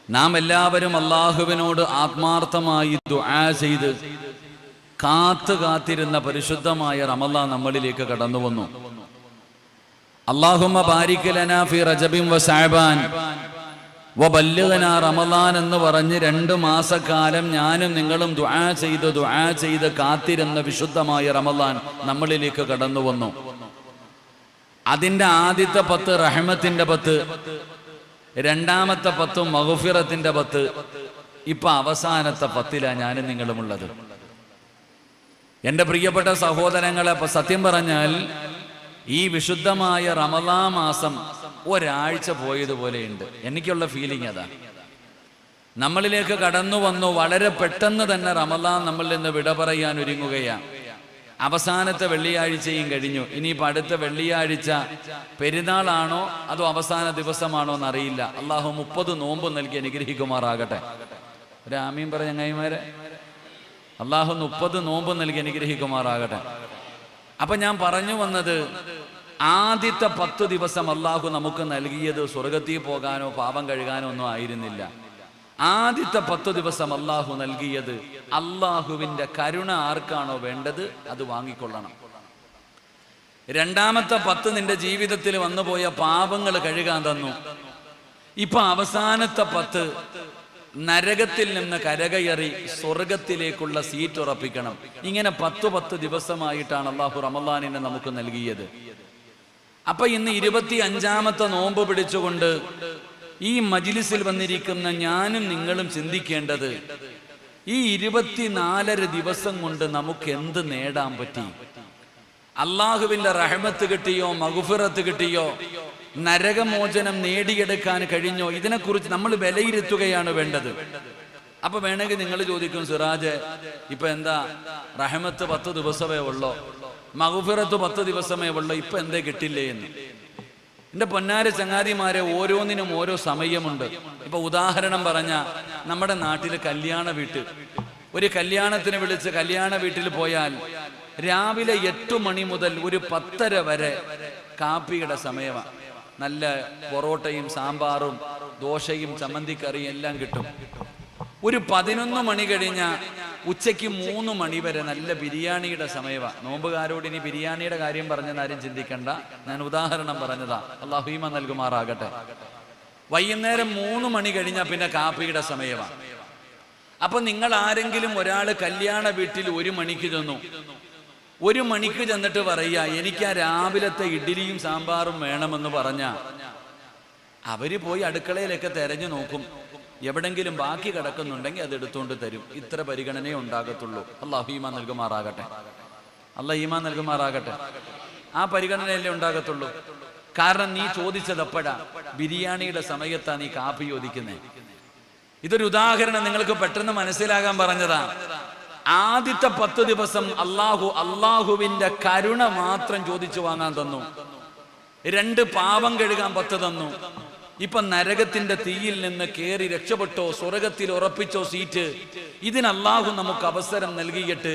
നാം എല്ലാവരും അള്ളാഹുവിനോട് ആത്മാർത്ഥമായി ദുആ ചെയ്ത് കാത്തിരുന്ന പരിശുദ്ധമായ റമളാൻ നമ്മളിലേക്ക് കടന്നു വന്നു. അല്ലാഹുമ്മ ബാരിക് ലനാ ഫി റജബിൻ വ ശഅബാൻ വബല്ലിഗ്നാ റമളാൻ എന്ന് പറഞ്ഞ് 2 മാസക്കാലം ഞാനും നിങ്ങളും ദുആ ചെയ്ത് കാത്തിരുന്ന വിശുദ്ധമായ റമളാൻ നമ്മളിലേക്ക് കടന്നു വന്നു. അതിൻ്റെ ആദ്യത്തെ 10 റഹ്മത്തിന്റെ 10, രണ്ടാമത്തെ 10 മഗ്ഫിറത്തിന്റെ 10. ഇപ്പൊ അവസാനത്തെ 10ലാണ് ഞാനും നിങ്ങളുമുള്ളത്. എൻ്റെ പ്രിയപ്പെട്ട സഹോദരങ്ങളെ, അപ്പൊ സത്യം പറഞ്ഞാൽ ഈ വിശുദ്ധമായ റമളാൻ മാസം ഒരാഴ്ച പോയതുപോലെയുണ്ട്. എനിക്കുള്ള ഫീലിംഗ് അതാ. നമ്മളിലേക്ക് കടന്നു വന്നു. വളരെ പെട്ടെന്ന് തന്നെ റമളാൻ നമ്മളിൽ നിന്ന് വിട പറയാൻ ഒരുങ്ങുകയാണ്. അവസാനത്തെ വെള്ളിയാഴ്ചയും കഴിഞ്ഞു. ഇനിയിപ്പോൾ അടുത്ത വെള്ളിയാഴ്ച പെരുന്നാളാണോ അതോ അവസാന ദിവസമാണോ എന്നറിയില്ല. അള്ളാഹു 30 നോമ്പ് നൽകി അനുഗ്രഹിക്കുമാറാകട്ടെ. ഒരു ആമീൻ പറ ചങ്ങായിമാരെ. അള്ളാഹു 30 നോമ്പ് നൽകി അനുഗ്രഹിക്കുമാറാകട്ടെ. അപ്പൊ ഞാൻ പറഞ്ഞു വന്നത്, ആദ്യത്തെ 10 ദിവസം അള്ളാഹു നമുക്ക് നൽകിയത് സ്വർഗത്തിൽ പോകാനോ പാപം കഴുകാനോ ഒന്നും ആയിരുന്നില്ല. ആദ്യത്തെ 10 ദിവസം അള്ളാഹു നൽകിയത് അള്ളാഹുവിന്റെ കരുണ ആർക്കാണോ വേണ്ടത് അത് വാങ്ങിക്കൊള്ളണം. രണ്ടാമത്തെ 10 നിന്റെ ജീവിതത്തിൽ വന്നുപോയ പാപങ്ങൾ കഴുകാൻ തന്നു. ഇപ്പൊ അവസാനത്തെ 10 നരകത്തിൽ നിന്ന് കരകയറി സ്വർഗത്തിലേക്കുള്ള സീറ്റ് ഉറപ്പിക്കണം. ഇങ്ങനെ 10 ദിവസമായിട്ടാണ് അള്ളാഹു റമളാനിനെ നമുക്ക് നൽകിയത്. അപ്പൊ ഇന്ന് 25ാമത്തെ നോമ്പ് പിടിച്ചുകൊണ്ട് ഈ മജ്ലിസിൽ വന്നിരിക്കുന്ന ഞാനും നിങ്ങളും ചിന്തിക്കേണ്ടത്, ഈ 24 ദിവസം കൊണ്ട് നമുക്ക് എന്ത് നേടാൻ പറ്റി? അള്ളാഹുവിന്റെ റഹ്മത്ത് കിട്ടിയോ, മഗ്ഫിറത്ത് കിട്ടിയോ, നരകമോചനം നേടിയെടുക്കാൻ കഴിഞ്ഞോ? ഇതിനെക്കുറിച്ച് നമ്മൾ വിലയിരുത്തുകയാണ് വേണ്ടത്. അപ്പൊ വേണമെങ്കിൽ നിങ്ങൾ ചോദിക്കും, സിറാജ് ഇപ്പൊ എന്താ റഹ്മത്ത് 10 ദിവസമേ ഉള്ളോ, മഗ്ഫിറത്ത് 10 ദിവസമേ ഉള്ളോ, ഇപ്പൊ എന്തേ കിട്ടില്ലേ എന്ന്. എന്റെ പൊന്നാര ചങ്ങാതിമാരെ, ഓരോന്നിനും ഓരോ സമയമുണ്ട്. ഇപ്പൊ ഉദാഹരണം പറഞ്ഞ, നമ്മുടെ നാട്ടില് കല്യാണ വീട്ട്, ഒരു കല്യാണത്തിന് വിളിച്ച് കല്യാണ വീട്ടിൽ പോയാൽ രാവിലെ 8 മണി മുതൽ ഒരു 10:30 വരെ കാപ്പിയുടെ സമയമാണ്. നല്ല പൊറോട്ടയും സാമ്പാറും ദോശയും ചമ്മന്തിക്കറിയും എല്ലാം കിട്ടും. ഒരു 11 മണി കഴിഞ്ഞ ഉച്ചയ്ക്ക് 3 മണി വരെ നല്ല ബിരിയാണിയുടെ സമയമാണ്. നോമ്പുകാരോട് ഇനി ബിരിയാണിയുടെ കാര്യം പറഞ്ഞെന്നാരും ചിന്തിക്കണ്ട, ഞാൻ ഉദാഹരണം പറഞ്ഞതാ. അല്ലാഹു ഈമാൻ നൽകുമാറാകട്ടെ. വൈകുന്നേരം 3 മണി കഴിഞ്ഞാൽ പിന്നെ കാപ്പിയുടെ സമയമാണ്. അപ്പൊ നിങ്ങൾ ആരെങ്കിലും ഒരാൾ കല്യാണ വീട്ടിൽ 1 മണിക്ക് ചെന്നു. 1 മണിക്ക് ചെന്നിട്ട് പറയുക, എനിക്ക് ആ രാവിലത്തെ ഇഡ്ഡലിയും സാമ്പാറും വേണമെന്ന് പറഞ്ഞ അവര് പോയി അടുക്കളയിലൊക്കെ തെരഞ്ഞു നോക്കും. എവിടെങ്കിലും ബാക്കി കിടക്കുന്നുണ്ടെങ്കിൽ അത് എടുത്തുകൊണ്ട് തരും. ഇത്ര പരിഗണനയെ ഉണ്ടാകത്തുള്ളൂ. അല്ലാഹു ഈമാൻ നൽകുമാറാകട്ടെ. അല്ലാഹു ഈമാൻ നൽകുമാറാകട്ടെ. ആ പരിഗണനയല്ലേ ഉണ്ടാകത്തുള്ളൂ. കാരണം നീ ചോദിച്ചത് എപ്പോഴാ? ബിരിയാണിയുടെ സമയത്താ നീ കാപ്പി ചോദിക്കുന്നേ. ഇതൊരു ഉദാഹരണം നിങ്ങൾക്ക് പെട്ടെന്ന് മനസ്സിലാകാൻ പറഞ്ഞതാ. ആദ്യത്തെ 10 ദിവസം അള്ളാഹുവിന്റെ കരുണ മാത്രം ചോദിച്ചു വാങ്ങാൻ തന്നു. 2 പാപം കഴുകാൻ 10 തന്നു. ഇപ്പൊ നരകത്തിന്റെ തീയിൽ നിന്ന് കേറി രക്ഷപ്പെട്ടോ, സ്വർഗത്തിൽ ഉറപ്പിച്ചോ സീറ്റ്. ഇതിന് അള്ളാഹു നമുക്ക് അവസരം നൽകിയിട്ട്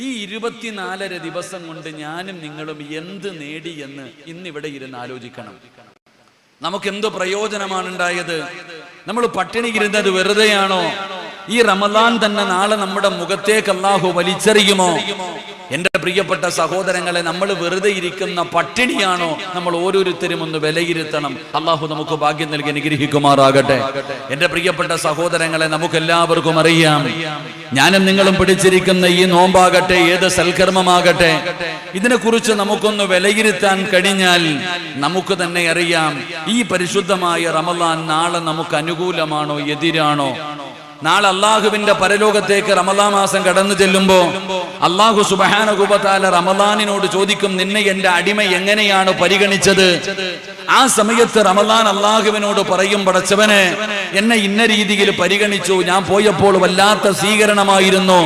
ഈ 24 ദിവസം കൊണ്ട് ഞാനും നിങ്ങളും എന്ത് നേടി എന്ന് ഇന്നിവിടെ ഇരുന്ന് ആലോചിക്കണം. നമുക്ക് എന്ത് പ്രയോജനമാണ് ഉണ്ടായത്? നമ്മൾ പട്ടിണി ഇരുന്നത് വെറുതെയാണോ? ഈ റമളാൻ തന്നെ നാളെ നമ്മുടെ മുഖത്തേക്ക് അല്ലാഹു വലിച്ചെറിയുമോ? എന്റെ പ്രിയപ്പെട്ട സഹോദരങ്ങളെ, നമ്മൾ വെറുതെ ഇരിക്കുന്ന പട്ടിണിയാണോ? നമ്മൾ ഓരോരുത്തരും ഒന്ന് വിലയിരുത്തണം. അല്ലാഹു നമുക്ക് ഭാഗ്യം നൽകി അനുഗ്രഹിക്കുമാറാകട്ടെ. എന്റെ പ്രിയപ്പെട്ട സഹോദരങ്ങളെ, നമുക്കെല്ലാവർക്കും അറിയാം, ഞാനും നിങ്ങളും പിടിച്ചിരിക്കുന്ന ഈ നോമ്പാകട്ടെ, ഏത് സൽക്കർമ്മമാകട്ടെ, ഇതിനെക്കുറിച്ച് നമുക്കൊന്ന് വിലയിരുത്താൻ കഴിഞ്ഞാൽ നമുക്ക് തന്നെ അറിയാം, ഈ പരിശുദ്ധമായ റമളാൻ നാളെ നമുക്ക് അനുകൂലമാണോ എതിരാണോ? നാളെ അള്ളാഹുവിന്റെ പരലോകത്തേക്ക് റമളാൻ മാസം കടന്നു ചെല്ലുമ്പോ അള്ളാഹു സുബ്ഹാനഹു വ തആല റമളാനിനോട് ചോദിക്കും, നിന്നെ എന്റെ അടിമ എങ്ങനെയാണ് പരിഗണിച്ചത്? ആ സമയത്ത് റമളാൻ അള്ളാഹുവിനോട് പറയും, പടച്ചവനെ, എന്നെ ഇന്ന രീതിയിൽ പരിഗണിച്ചു, ഞാൻ പോയപ്പോൾ വല്ലാത്ത സ്വീകരണമായിരുന്നു,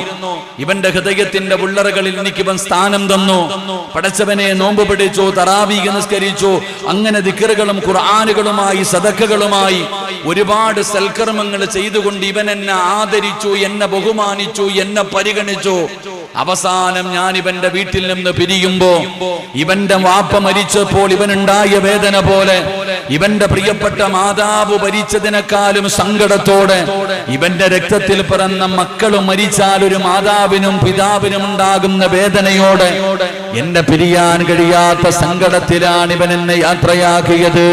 ഇവന്റെ ഹൃദയത്തിന്റെ ഉള്ളറകളിൽ എനിക്ക് ഇവൻ സ്ഥാനം തന്നു. പടച്ചവനെ, നോമ്പ് പിടിച്ചു, തറാവീഹ് നിസ്കരിച്ചു, അങ്ങനെ ദിക്റുകളും ഖുർആനുകളുമായി സദഖകളുമായി ഒരുപാട് സൽക്കർമ്മങ്ങൾ ചെയ്തുകൊണ്ട് ഇവൻ എന്നെ ആദരിച്ചു, എന്നെ ബഹുമാനിച്ചു, എന്നെ പരിഗണിച്ചു. അവസാനം ഞാൻ ഇവന്റെ വീട്ടിൽ നിന്ന് പിരിയുമ്പോ ഇവന്റെ വാപ്പ മരിച്ചപ്പോൾ ഇവനുണ്ടായ വേദന പോലെ ഇവന്റെ പ്രിയപ്പെട്ട മാതാവ് മരിച്ചതിനേക്കാളും സങ്കടത്തോടെ ഇവന്റെ രക്തത്തിൽ പിറന്ന മക്കൾ മരിച്ചാൽ ഒരു മാതാവിനും പിതാവിനും ഉണ്ടാകുന്ന വേദനയോടെ എന്നെ പിരിയാൻ കഴിയാത്ത സങ്കടത്തിലാണ് ഇവൻ എന്നെ യാത്രയാക്കിയത്.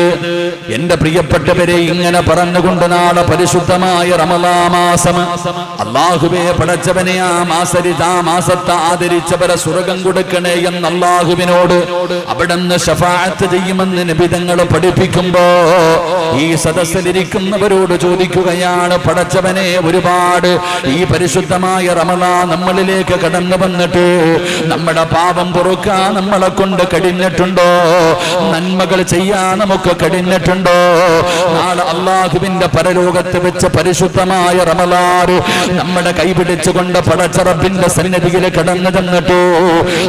എന്റെ പ്രിയപ്പെട്ടവരെ, ഇങ്ങനെ പറഞ്ഞുകൊണ്ട് നാളെ പരിശുദ്ധമായ റമളാൻ മാസം അല്ലാഹുവേ പടച്ചവനെ ആ മാസത്തെ ആദരിച്ചവരെ സ്വർഗ്ഗം കൊടുക്കണേ എന്ന് അല്ലാഹുവിനോട് അവിടുന്ന് ശഫാഅത്ത് ചെയ്യുമെന്ന് നബി തങ്ങൾ പഠിപ്പിക്കുമ്പോ ഈ സദസ്സിലിരിക്കുന്നവരോട് ചോദിക്കുകയാണ്, പടച്ചവനെ ഒരുപാട് ഈ പരിശുദ്ധമായ റമളാൻ നമ്മളിലേക്ക് കടന്നു വന്നിട്ട് നമ്മുടെ പാപം പൊറുക്കാൻ നമ്മളെ കൊണ്ട് കഴിഞ്ഞിട്ടുണ്ടോ? നന്മകൾ ചെയ്യാൻ നമുക്ക് കഴിഞ്ഞിട്ടുണ്ടോ? നാളെ അല്ലാഹുവിന്റെ പരലോകത്ത് വെച്ച് പരിശുദ്ധമായ റമളാൻ നമ്മുടെ കൈപിടിച്ചുകൊണ്ട് പടച്ച റബ്ബിന്റെ സന്നിധിയിൽ കടന്നു ചെന്നിട്ടു,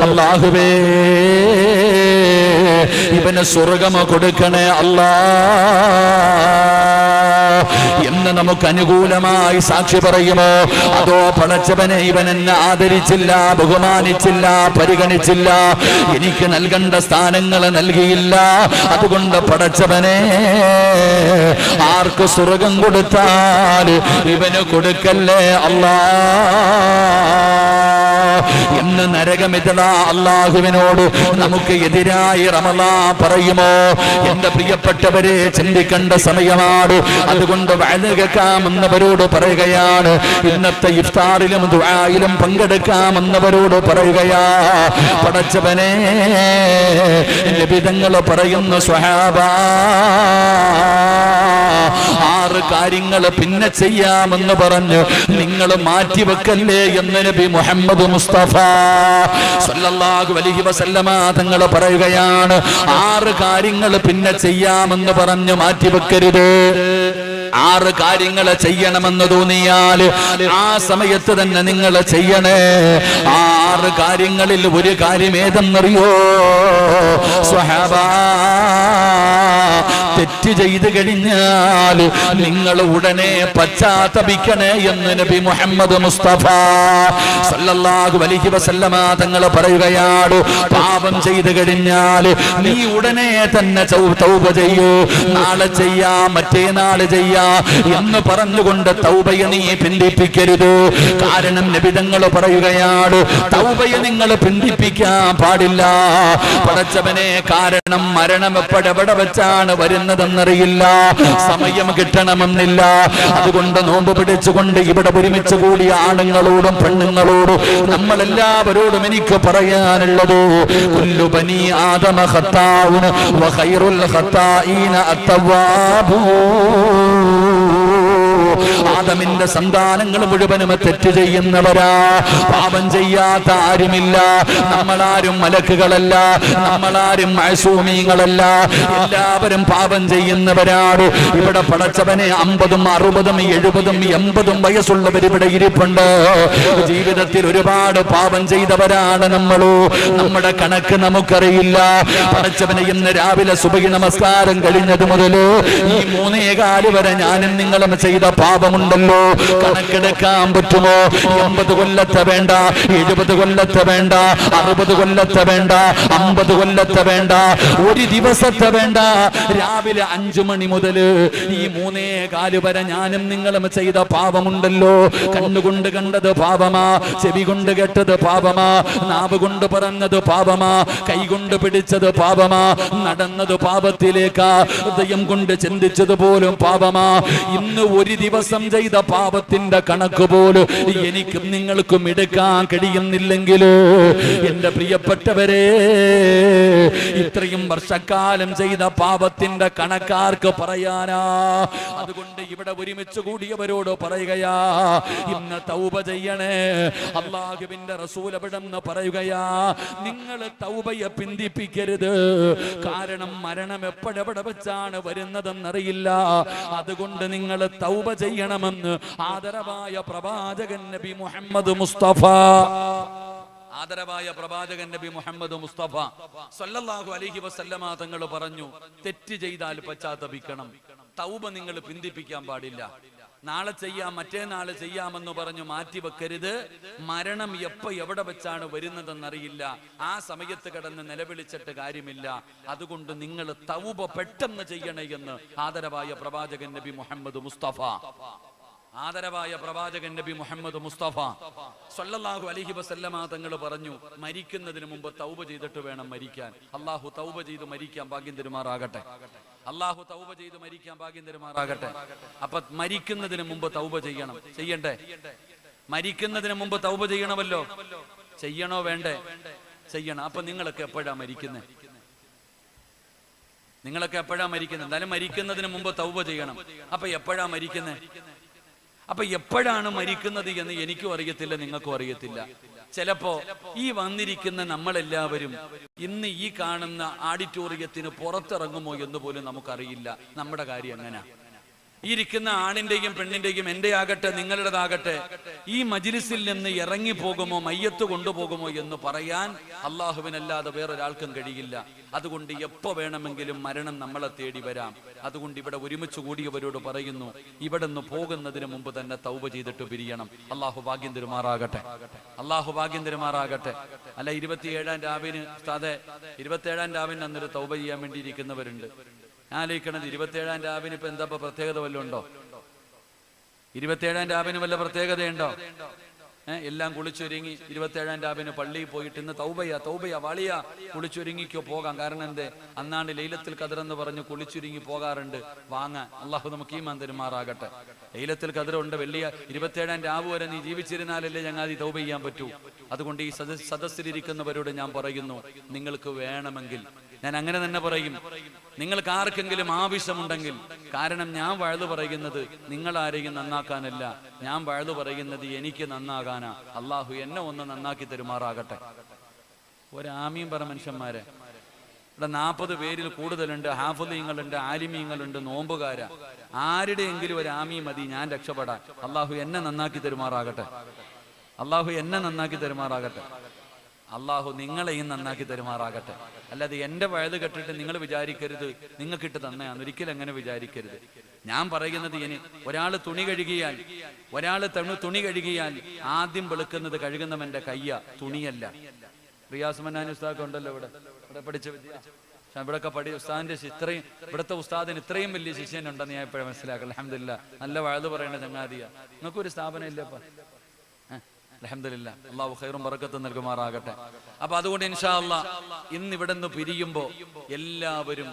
അല്ലാഹുവേ ഇവന് സ്വർഗ്ഗം കൊടുക്കണേ അല്ലാ എന്ന് നമുക്ക് അനുകൂലമായി സാക്ഷി പറയുമോ? അതോ പടച്ചവനെ ഇവൻ എന്നെ ആദരിച്ചില്ല, ബഹുമാനിച്ചില്ല, പരിഗണിച്ചില്ല, എനിക്ക് നൽകേണ്ട സ്ഥാനങ്ങൾ നൽകിയില്ല, അതുകൊണ്ട് പടച്ചവനെ ആർക്ക് സ്വർഗ്ഗം കൊടുത്താൽ ഇവന് കൊടുക്കല്ലേ അല്ലാ എന്ന് നരകമിതള അല്ലാഹുവിനോട് നമുക്ക് എതിരായി റമളാൻ പറയുമോ? എന്റെ പ്രിയപ്പെട്ടവരെ, ചിന്തിക്കേണ്ട സമയമാണ്. അതുകൊണ്ട് വഅദ് കേൾക്കാമെന്നവരോട് പറയുകയാണ്, ഇന്നത്തെ ഇഫ്താറിലും ദുആയിലും പങ്കെടുക്കാമെന്നവരോട് പറയുകയാ, പടച്ചവനെ നബി തങ്ങൾ പറയുന്ന സ്വഹാബാ 6 കാര്യങ്ങൾ പിന്നെ ചെയ്യാമെന്ന് പറഞ്ഞു നിങ്ങൾ മാറ്റിവെക്കല്ലേ എന്ന് നബി മുഹമ്മദ് മുസ്തഫ സല്ലല്ലാഹു അലൈഹി വസല്ലമ തങ്ങൾ പറയുകയാണ്. 6 കാര്യങ്ങൾ പിന്നെ ചെയ്യാമെന്ന് പറഞ്ഞു മാറ്റിവെക്കരുത്. 6 കാര്യങ്ങൾ ചെയ്യണമെന്ന് തോന്നിയാൽ ആ സമയത്ത് തന്നെ നിങ്ങൾ ചെയ്യണേ. 6 കാര്യങ്ങളിൽ ഒരു കാര്യം ഏതെന്നറിയോ സ്വഹാബാ? തെറ്റ് ചെയ്ത് കഴിഞ്ഞാൽ നിങ്ങൾ ഉടനെ പശ്ചാത്തപിക്കണേ എന്ന് നബി മുഹമ്മദ് മുസ്തഫ സല്ലല്ലാഹു അലൈഹി വസല്ലമ തങ്ങൾ പറയുകയാണ്, പാപം ചെയ്ത് കഴിഞ്ഞാൽ നീ ഉടനെ തന്നെ തൗബ ചെയ്യൂ. നാളെ ചെയ്യാം, മറ്റേനാൾ ചെയ്യാം എന്ന് പറഞ്ഞുകൊണ്ട് തൗബയെ നീ പിന്തിപ്പിക്കരുത്. കാരണം നബി തങ്ങൾ പറയുകയാണ്, തൗബയെ നിങ്ങൾ പിന്തിപ്പിക്കാൻ പാടില്ല. പടച്ചവനെ, കാരണം മരണം എപ്പോഴെവിടെ വെച്ചാണ് വരുന്നതെന്നറിയില്ല, സമയം കിട്ടണമെന്നില്ല. അതുകൊണ്ട് നോമ്പ് പിടിച്ചുകൊണ്ട് ഇവിടെ ഒരുമിച്ച് കൂടിയ ആണുങ്ങളോടും പെണ്ണുങ്ങളോടും നമ്മളെല്ലാവരോടും എനിക്ക് പറയാനുള്ളത്, കുല്ലു ബനി ആദമ ഖത്താഉൻ വ ഖൈറുൽ ഖത്താഈന അത്തവാബൂൻ. ആദമിന്റെ സന്താനങ്ങൾ മുഴുവനും തെറ്റ് ചെയ്യുന്നവരാ, പാപം ചെയ്യാത്ത ആരുമില്ല. നമ്മളാരും മലക്കുകളല്ല, നമ്മളാരും മഅസൂമീങ്ങളല്ല, എല്ലാവരും പാപം ചെയ്യുന്നവരാണ്. ഇവിടെ പടച്ചവനെ 50ഉം 60ഉം 70ഉം 80ഉം വയസ്സുള്ളവർ ഇവിടെ ഇരിപ്പുണ്ട്. ജീവിതത്തിൽ ഒരുപാട് പാപം ചെയ്തവരാണ് നമ്മളോ. നമ്മുടെ കണക്ക് നമുക്കറിയില്ല. പടച്ചവനെ, ഇന്ന് രാവിലെ സുബഹി നമസ്കാരം കഴിഞ്ഞത് മുതൽ ഈ 3:15 വരെ ഞാനും നിങ്ങളും ചെയ്ത പാപമുണ്ടല്ലോ, കണക്കെടുക്കാൻ പറ്റുമോ? 80 കൊല്ലത്തെ വേണ്ട, 70 കൊല്ലത്തെ വേണ്ട, 60 കൊല്ലത്തെ വേണ്ട, 50 കൊല്ലത്തെ വേണ്ട, ഒരു ദിവസത്തെ വേണ്ട. രാവിലെ 5 മണി മുതൽ ഈ 3:15 വരെ ഞാനും നിങ്ങളും ചെയ്ത പാപമുണ്ടല്ലോ. കണ്ണുകൊണ്ട് കണ്ടത് പാപമാ, ചെവി കൊണ്ട് കേട്ടത് പാപമാ, നാവ് കൊണ്ട് പറഞ്ഞത് പാപമാ, കൈ കൊണ്ട് പിടിച്ചത് പാപമാ, നടന്നത് പാപത്തിലേക്കാ, ഹൃദയം കൊണ്ട് ചിന്തിച്ചത് പോലും പാപമാ. ഇന്ന് ഒരു ദിവസം ചെയ്ത പാപത്തിന്റെ കണക്ക് പോലും എനിക്കും നിങ്ങൾക്കും എടുക്കാൻ കഴിയുന്നില്ലെങ്കിൽ എന്റെ പ്രിയപ്പെട്ടവരെ, ഇത്രയും വർഷക്കാലം ചെയ്ത പാപത്തിന്റെ കണക്കാർക്ക് പറയാനാ? അതുകൊണ്ട് ഇവിടെ ഒരുമിച്ച് കൂടിയവരോട് പറയുകയാ, ഇന്ന് തൗബ ചെയ്യണേ. അല്ലാഹുവിന്റെ റസൂൽ അവിടെന്ന് പറയുകയാ, നിങ്ങൾ തൗബയെ പിന്തിപ്പിക്കരുത്. കാരണം മരണം എപ്പോഴെവിടെ വെച്ചാണ് വരുന്നതെന്നറിയില്ല. അതുകൊണ്ട് നിങ്ങൾ തൗബ ചെയ്യണമെന്ന് ആദരവായ പ്രവാചകൻ നബി മുഹമ്മദ് മുസ്തഫ ആദരവായ പ്രവാചകൻ നബി മുഹമ്മദ് മുസ്തഫ സല്ലല്ലാഹു അലൈഹി വസല്ലമ തങ്ങൾ പറഞ്ഞു, തെറ്റ് ചെയ്താൽ പശ്ചാത്തപിക്കണം, തൗബ നിങ്ങൾ പിന്തിപ്പിക്കാൻ പാടില്ല. നാളെ ചെയ്യാം, മറ്റേനാള് ചെയ്യാമെന്ന് പറഞ്ഞു മാറ്റിവെക്കരുത്. മരണം എവിടെ വെച്ചാണ് വരുന്നതെന്നറിയില്ല. ആ സമയത്ത് കിടന്ന് നിലവിളിച്ചിട്ട് കാര്യമില്ല. അതുകൊണ്ട് നിങ്ങൾ തൗബ പെട്ടെന്ന് ചെയ്യണേ എന്ന് ആദരവായ പ്രവാചകൻ നബി മുഹമ്മദ് മുസ്തഫ സ്വല്ലല്ലാഹു അലൈഹി വസല്ലമ തങ്ങൾ പറഞ്ഞു, മരിക്കുന്നതിന് മുമ്പ് തൗബ ചെയ്തിട്ട് വേണം മരിക്കാൻ. അള്ളാഹു തൗബ ചെയ്ത് മരിക്കാൻ ഭാഗ്യം തരുമാറാകട്ടെ. അപ്പൊ മരിക്കുന്നതിന് മുമ്പ് തൗബ ചെയ്യണ്ടേ? മരിക്കുന്നതിന് മുമ്പ് തൗബ ചെയ്യണമല്ലോ. ചെയ്യണോ വേണ്ടേ? ചെയ്യണം. അപ്പൊ നിങ്ങളൊക്കെ എപ്പോഴാ മരിക്കുന്നത്? എന്തായാലും മരിക്കുന്നതിന് മുമ്പ് തൗബ ചെയ്യണം. അപ്പൊ എപ്പോഴാ മരിക്കുന്നത്? അപ്പൊ എപ്പോഴാണ് മരിക്കുന്നത് എന്ന് എനിക്കും അറിയത്തില്ല, നിങ്ങൾക്കും അറിയത്തില്ല. ചിലപ്പോ ഈ വന്നിരിക്കുന്ന നമ്മളെല്ലാവരും ഇന്ന് ഈ കാണുന്ന ഓഡിറ്റോറിയത്തിന് പുറത്തിറങ്ങുമോ എന്ന് പോലും നമുക്കറിയില്ല. നമ്മുടെ കാര്യം എങ്ങനെയാ? ഈ ഇരിക്കുന്ന ആണിന്റെയും പെണ്ണിന്റെയും, എന്റെ ആകട്ടെ നിങ്ങളുടേതാകട്ടെ, ഈ മജ്ലിസിൽ നിന്ന് ഇറങ്ങി പോകുമോ, മയ്യത്ത് കൊണ്ടുപോകുമോ എന്ന് പറയാൻ അള്ളാഹുവിനല്ലാതെ വേറൊരാൾക്കും കഴിയില്ല. അതുകൊണ്ട് എപ്പോ വേണമെങ്കിലും മരണം നമ്മളെ തേടി വരാം. അതുകൊണ്ട് ഇവിടെ ഒരുമിച്ച് കൂടിയവരോട് പറയുന്നു, ഇവിടെ നിന്ന് പോകുന്നതിന് മുമ്പ് തന്നെ തൗബ ചെയ്തിട്ട് പിരിയണം. അള്ളാഹു ഭാഗ്യം തരുമാറാകട്ടെ. അല്ല 27-ാം രാവിന് ഉസ്താദെ, 27-ാം രാവിന് അന്നൊരു തൗബ ചെയ്യാൻ വേണ്ടി ഇരിക്കുന്നവരുണ്ട്. ആലോചിക്കണത് 27-ാം രാവിന് ഇപ്പൊ എന്താ പ്രത്യേകത വല്ലതും ഉണ്ടോ? 27-ാം രാവിന് വല്ല പ്രത്യേകതയുണ്ടോ? എല്ലാം കുളിച്ചൊരുങ്ങി 27-ാം രാവിന് പള്ളിയിൽ പോയിട്ട് ഇന്ന് തൗബയാ വാളിയാ, കുളിച്ചൊരുങ്ങിക്കോ പോകാം. കാരണം എന്തേ? അന്നാണ് ലൈലത്തുൽ ഖദർ എന്ന് പറഞ്ഞ് കുളിച്ചൊരുങ്ങി പോകാറുണ്ട് വാങ്ങാൻ. അള്ളാഹു നമുക്ക് ഈമാൻ തരുമാറാകട്ടെ. ലൈലത്തുൽ ഖദർ ഉണ്ട്. 27-ാം രാവ് വരെ നീ ജീവിച്ചിരുന്നാലല്ലേ ചങ്ങാതി തൗബ ചെയ്യാൻ പറ്റൂ. അതുകൊണ്ട് ഈ സദസ്സിലിരിക്കുന്നവരോട് ഞാൻ പറയുന്നു, നിങ്ങൾക്ക് വേണമെങ്കിൽ, ഞാൻ അങ്ങനെ തന്നെ പറയും, നിങ്ങൾക്ക് ആർക്കെങ്കിലും ആവശ്യമുണ്ടെങ്കിൽ, കാരണം ഞാൻ വഴുതു പറയുന്നത് നിങ്ങളാരെയും നന്നാക്കാനല്ല, ഞാൻ വഴുതു പറയുന്നത് എനിക്ക് നന്നാകാനാ. അള്ളാഹു എന്നെ ഒന്ന് നന്നാക്കി തരുമാറാകട്ടെ. ഒരാമീൻ പറ മനുഷ്യന്മാരെ. ഇവിടെ 40 പേരിൽ കൂടുതലുണ്ട്. ഹാഫിളീങ്ങളുണ്ട്, ആലിമീങ്ങളുണ്ട്, നോമ്പുകാര. ആരുടെയെങ്കിലും ഒരു ആമീ മതി ഞാൻ രക്ഷപ്പെടാൻ. അള്ളാഹു എന്നെ നന്നാക്കി തരുമാറാകട്ടെ. അള്ളാഹു നിങ്ങളെയും നന്നാക്കി തരുമാറാകട്ടെ. അല്ലാതെ എന്റെ വഴുത് കെട്ടിട്ട് നിങ്ങൾ വിചാരിക്കരുത് നിങ്ങൾക്കിട്ട് തന്നെയാന്ന്. ഒരിക്കലും അങ്ങനെ വിചാരിക്കരുത്. ഞാൻ പറയുന്നത്, ഒരാൾ തുണി കഴുകിയാൽ ആദ്യം വെളുക്കുന്നത് കഴുകുന്നവന്റെ കയ്യ, തുണിയല്ല. റിയാസ് മന്നാനി ഉസ്താദ് ഉണ്ടല്ലോ ഇവിടെ പഠിച്ച വിദ്യ. ഇവിടൊക്കെ ഉസ്താദിന്റെ ഇത്രയും, ഇവിടുത്തെ ഉസ്താദിന് ഇത്രയും വലിയ ശിഷ്യനുണ്ടെന്ന് ഞാൻ ഇപ്പോഴും മനസ്സിലാക്കാം. അൽഹംദുലില്ലാ, നല്ല വഴുത് പറയേണ്ട ചങ്ങാതിയ. നിങ്ങൾക്കൊരു സ്ഥാപനം ഇല്ലപ്പ. അൽഹംദുലില്ലാ, അല്ലാഹു ഖൈറും ബറക്കത്തും നൽകുമാറാകട്ടെ. അപ്പൊ അതുകൊണ്ട് ഇൻഷാ അല്ലാഹ് ഇന്ന് ഇവിടെ നിന്ന് പിരിയുമ്പോ എല്ലാവരും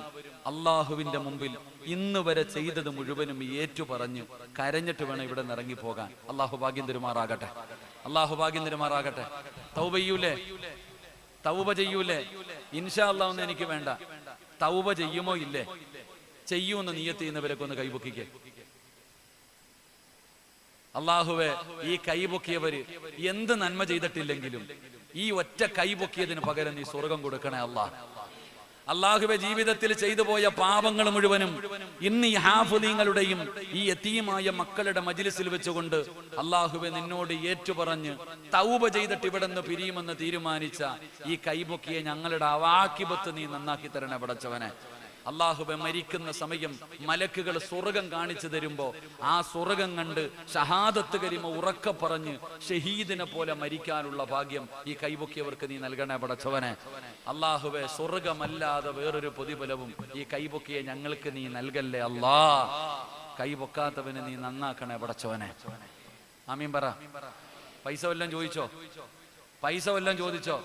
അള്ളാഹുവിന്റെ മുമ്പിൽ ഇന്ന് വരെ ചെയ്തത് മുഴുവനും ഏറ്റുപറഞ്ഞ് കരഞ്ഞിട്ട് വേണം ഇവിടെ നിന്ന് ഇറങ്ങിപ്പോകാൻ. അള്ളാഹു ഭാഗ്യം തരുമാറാകട്ടെ. തൗബ ചെയ്യൂലേ? ഇൻഷാ അല്ലാഹ് ഒന്നും എനിക്ക് വേണ്ട. തൗബ ചെയ്യുമോ ഇല്ലേ? ചെയ്യൂന്ന് നിയ്യത്ത് ചെയ്യുന്നവരൊക്കെ ഒന്ന് കൈപൊക്കിക്കേ. അള്ളാഹുവെ, ഈ കൈപൊക്കിയവര് എന്ത് നന്മ ചെയ്തിട്ടില്ലെങ്കിലും ഈ ഒറ്റ കൈപൊക്കിയതിന് പകരം നീ സ്വർഗം കൊടുക്കണേ അള്ളാഹുവെ. ജീവിതത്തിൽ ചെയ്തു പോയ പാപങ്ങൾ മുഴുവനും ഇന്ന് ഈ ഹാഫിളീങ്ങളുടെയും ഈ യതീമായ മക്കളുടെ മജ്ലിസിൽ വെച്ചുകൊണ്ട് അള്ളാഹുവെ നിന്നോട് ഏറ്റുപറഞ്ഞ് തൗബ ചെയ്തിട്ട് ഇവിടെ നിന്ന് പിരിയുമെന്ന് തീരുമാനിച്ച ഈ കൈപൊക്കിയെ ഞങ്ങളുടെ അവാക്കിബത്ത് നീ നന്നാക്കി തരണേ പടച്ചവനെ. അള്ളാഹുബെ, മരിക്കുന്ന സമയം മലക്കുകൾ സ്വർഗം കാണിച്ചു തരുമ്പോ ആ സ്വർഗം കണ്ട് ഷഹാദത്ത് കരിമ ഉറക്കെ പറഞ്ഞ് ഷഹീദിനെ പോലെ മരിക്കാനുള്ള ഭാഗ്യം ഈ കൈപൊക്കിയവർക്ക് നീ നൽകണേ പടച്ചവനെ. അള്ളാഹുബെ, സ്വർഗമല്ലാതെ വേറൊരു പ്രതിഫലവും ഈ കൈപൊക്കിയെ ഞങ്ങൾക്ക് നീ നൽകല്ലേ അല്ലാ. കൈപൊക്കാത്തവനെ നീ നന്നാക്കണേ പടച്ചവനെ. ആമീൻ പറ. പൈസ വല്ലതും ചോദിച്ചോ?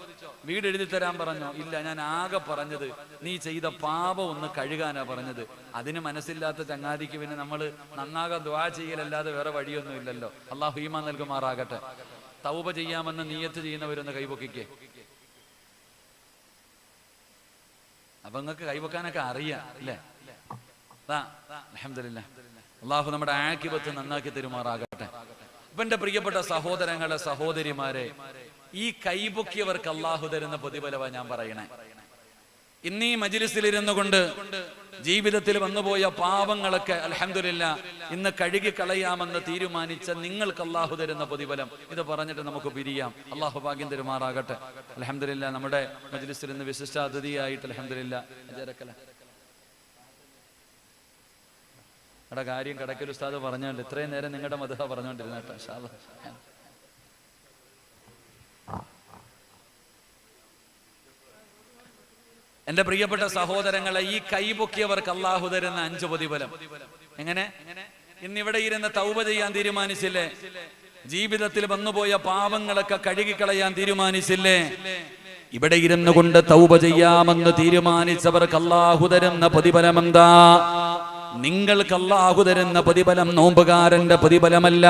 വീട് എഴുതി തരാൻ പറഞ്ഞോ? ഇല്ല, ഞാൻ ആകെ പറഞ്ഞത് നീ ചെയ്ത പാപം ഒന്ന് കഴുകാനാ പറഞ്ഞത്. അതിന് മനസ്സില്ലാത്ത ചങ്ങാതിക്ക് പിന്നെ നമ്മൾ നന്നാകാൻ ദുആ ചെയ്യലല്ലാതെ വേറെ വഴിയൊന്നും ഇല്ലല്ലോ. അള്ളാഹു ഈമാൻ നൽകുമാറാകട്ടെ. തൗബ ചെയ്യാമെന്ന് നിയ്യത്ത് ചെയ്യുന്നവരൊന്ന് കൈപൊക്കിക്കേ. അപ്പൊ നിങ്ങൾക്ക് കൈപൊക്കാനൊക്കെ അറിയാം അല്ലേ? അൽഹംദുലില്ലാ, അള്ളാഹു നമ്മുടെ ആഖിബത്ത് നന്നാക്കി തരുമാറാകട്ടെ. അപ്പൊ എന്റെ പ്രിയപ്പെട്ട സഹോദരങ്ങളെ, സഹോദരിമാരെ, ഈ കൈപൊക്കിയവർക്ക് അള്ളാഹു തരുന്ന പ്രതിഫലവാ ഞാൻ പറയണേ. ഇന്നീ മജ്ലിസിലിരുന്നു കൊണ്ട് ജീവിതത്തിൽ വന്നുപോയ പാപങ്ങളൊക്കെ അൽഹംദുലില്ലാ ഇന്ന് കഴുകി കളയാമെന്ന് തീരുമാനിച്ച നിങ്ങൾക്ക് അള്ളാഹു തരുന്ന പ്രതിഫലം. ഇത് പറഞ്ഞിട്ട് നമുക്ക് പിരിയാം. അള്ളാഹു ഭാഗ്യം തരുമാറാകട്ടെ. അൽഹംദുലില്ലാ, നമ്മുടെ മജ്ലിസിൽ ഇന്ന് വിശിഷ്ട അതിഥിയായിട്ട് അൽഹംദുലില്ലാ അവിടെ കാര്യം കടക്കൽ ഉസ്താദ് പറഞ്ഞോണ്ട് ഇത്രയും നേരം നിങ്ങളുടെ മദ്ഹ പറഞ്ഞോണ്ടിരുന്ന കേട്ടോ. ഇൻഷാ അല്ലാഹ്. എന്റെ പ്രിയപ്പെട്ട സഹോദരങ്ങളെ, ഈ കൈപൊക്കിയവർക്ക് അല്ലാഹു തരുന്ന 5 പ്രതിഫലം എങ്ങനെ? ഇന്നിവിടെ ഇരുന്ന് തൗബ ചെയ്യാൻ തീരുമാനിച്ചില്ലേ? ജീവിതത്തിൽ വന്നുപോയ പാപങ്ങളൊക്കെ കഴുകിക്കളയാൻ തീരുമാനിച്ചില്ലേ? ഇവിടെ ഇരുന്നു കൊണ്ട് തൗബ ചെയ്യാമെന്ന് തീരുമാനിച്ചവർക്ക് അല്ലാഹു തരുന്ന പ്രതിഫലം എന്താ? നിങ്ങൾക്ക് അല്ലാഹു തരുന്ന പ്രതിഫലം നോമ്പുകാരന്റെ പ്രതിഫലമല്ല,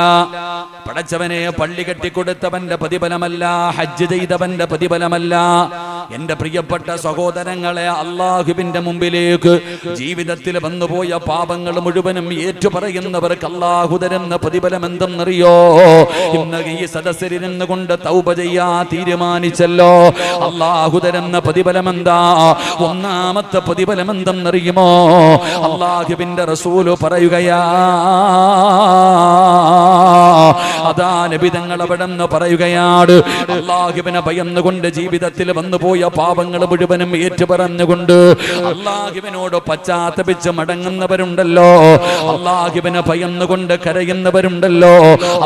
പടച്ചവനെ പള്ളി കെട്ടിക്കൊടുത്തവന്റെ പ്രതിഫലമല്ല, ഹജ്ജ് ചെയ്തവന്റെ പ്രതിഫലമല്ല. എന്റെ പ്രിയപ്പെട്ട സഹോദരങ്ങളെ, അല്ലാഹുവിന്റെ മുമ്പിലേക്ക് ജീവിതത്തിൽ വന്നുപോയ പാപങ്ങൾ മുഴുവനും ഏറ്റുപറയുന്നവർക്ക് അല്ലാഹു തരുന്ന പ്രതിഫലം എന്തെന്നറിയോ? ഇന്ന് ഈ സദസ്സിലിരുന്ന് കൊണ്ട് തൗബ ചെയ്യാൻ തീരുമാനിച്ചല്ലോ, അല്ലാഹു തരുന്ന പ്രതിഫലം എന്താ? ഒന്നാമത്തെ പ്രതിഫലം എന്തെന്നറിയുമോ? അല്ലാഹുവിന്റെ റസൂല് പറയുകയാ, അതാ നബി തങ്ങൾ അവിടെ നിന്ന് പറയുകയാണ്, അല്ലാഹുവിനെ ഭയന്നുകൊണ്ട് ജീവിതത്തിൽ വന്നുപോയ പാപങ്ങൾ മുഴുവനും ഏറ്റുപറഞ്ഞുകൊണ്ട് അല്ലാഹുവിനോട് പശ്ചാത്തപിച്ച് മടങ്ങുന്നവരുണ്ടല്ലോ, അല്ലാഹുവിനെ ഭയന്നുകൊണ്ട് കരയുന്നവരുണ്ടല്ലോ,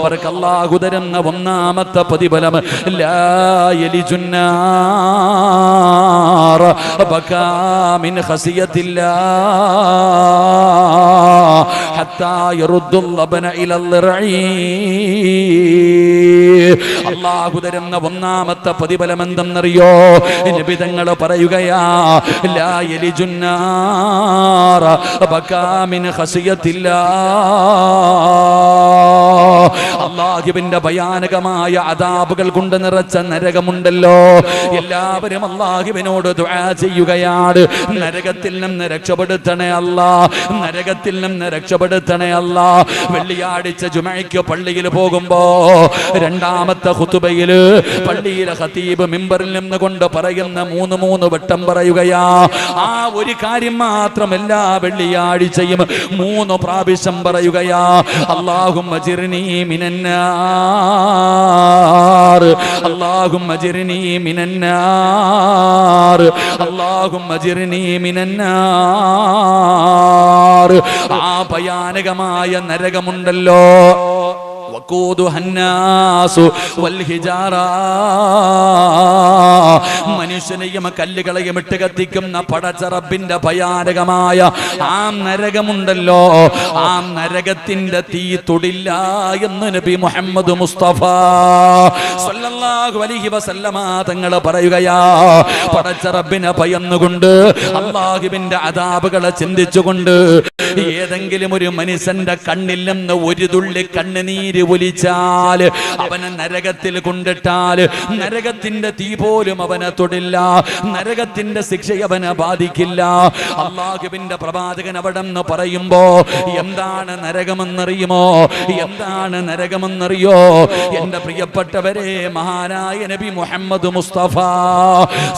അവർക്ക് അല്ലാഹു തരുന്ന ഒന്നാമത്തെ പ്രതിഫലം ലാ യലിജുന്നാർ ബകാ മിൻ ഖസിയത്തില്ലാഹ് ഹത്താ യറുദ്ദുൽ ലബന ഇലൽ റഈ. അല്ലാഹു തരുന്ന ഒന്നാമത്തെ പ്രതിഫലം എന്തെന്നറിയോ? നബി തങ്ങൾ പറയുകയാ, ലാ യലിജുന്നാർ ബകാ മിൻ ഖസിയത്തില്ലാഹ്. അല്ലാഹുവിന്റെ ഭയാനകമായ അദാബുകൾ കൊണ്ട് നിറച്ച നരകമുണ്ടല്ലോ, എല്ലാവരും അല്ലാഹുവിനോട് ദുആ ചെയ്യുകയാണ്, നരകത്തിൽ നിന്ന് രക്ഷപ്പെടുത്തണേ അല്ലാ, നരകത്തിൽ നിന്ന് രക്ഷപ്പെടുത്തണേ അല്ലാ. വെള്ളിയാഴ്ച ജുമഅയ്ക്ക് പള്ളിയിൽ പോകുമ്പോ രണ്ടാമത്തെ ഖുതുബയില് പള്ളിയിലെ ഖതീബ് മിമ്പറിൽ നിന്ന് കൊണ്ട് പറയുന്ന 3 വട്ടം പറയുകയാ, ആ ഒരു കാര്യം മാത്രം എല്ലാ വെള്ളിയാഴ്ചയും 3 പ്രാവശ്യം പറയുകയാ, അല്ലാഹുമ്മ ജിർനി മിനന്നാർ, അല്ലാഹുമ്മ ജിർനി മിനന്നാർ, അല്ലാഹുമ്മ ജിർനി മിനന്നാർ. ആ ഭയാനകമായ നരകമുണ്ടല്ലോ, മനുഷ്യനെയും കല്ലുകളെയും ഇട്ട് കത്തിക്കുന്ന പടച്ച റബ്ബിന്റെ ഭയാനകമായ ആ നരകമുണ്ടല്ലോ, ആ നരകത്തിന്റെ തീ തൊടില്ല എന്ന് നബി മുഹമ്മദ് മുസ്തഫ സല്ലല്ലാഹു അലൈഹി വസല്ലമ തങ്ങൾ പറയുകയാ. പടച്ച റബ്ബിനെ ഭയന്നുകൊണ്ട് അല്ലാഹുവിന്റെ അദാബുകളെ ചിന്തിച്ചുകൊണ്ട് ഏതെങ്കിലും ഒരു മനുഷ്യന്റെ കണ്ണിൽ നിന്ന് ഒരു തുള്ളി കണ്ണുനീര് ഒലിച്ചാൽ അവനെ നരകത്തിൽ കൊണ്ടിട്ടാൽ നരകത്തിന്റെ തീ പോലും അവനെ തൊടില്ല, നരകത്തിന്റെ ശിക്ഷ അവനെ ബാധിക്കില്ല. അല്ലാഹുവിന്റെ പ്രവാചകൻ അവിടെ നിന്ന് പറയുമ്പോ എന്താണ് നരകമെന്നറിയുമോ? എന്താണ് നരകമെന്നറിയോ? എന്റെ പ്രിയപ്പെട്ടവരെ, മഹാനായ നബി മുഹമ്മദ് മുസ്തഫ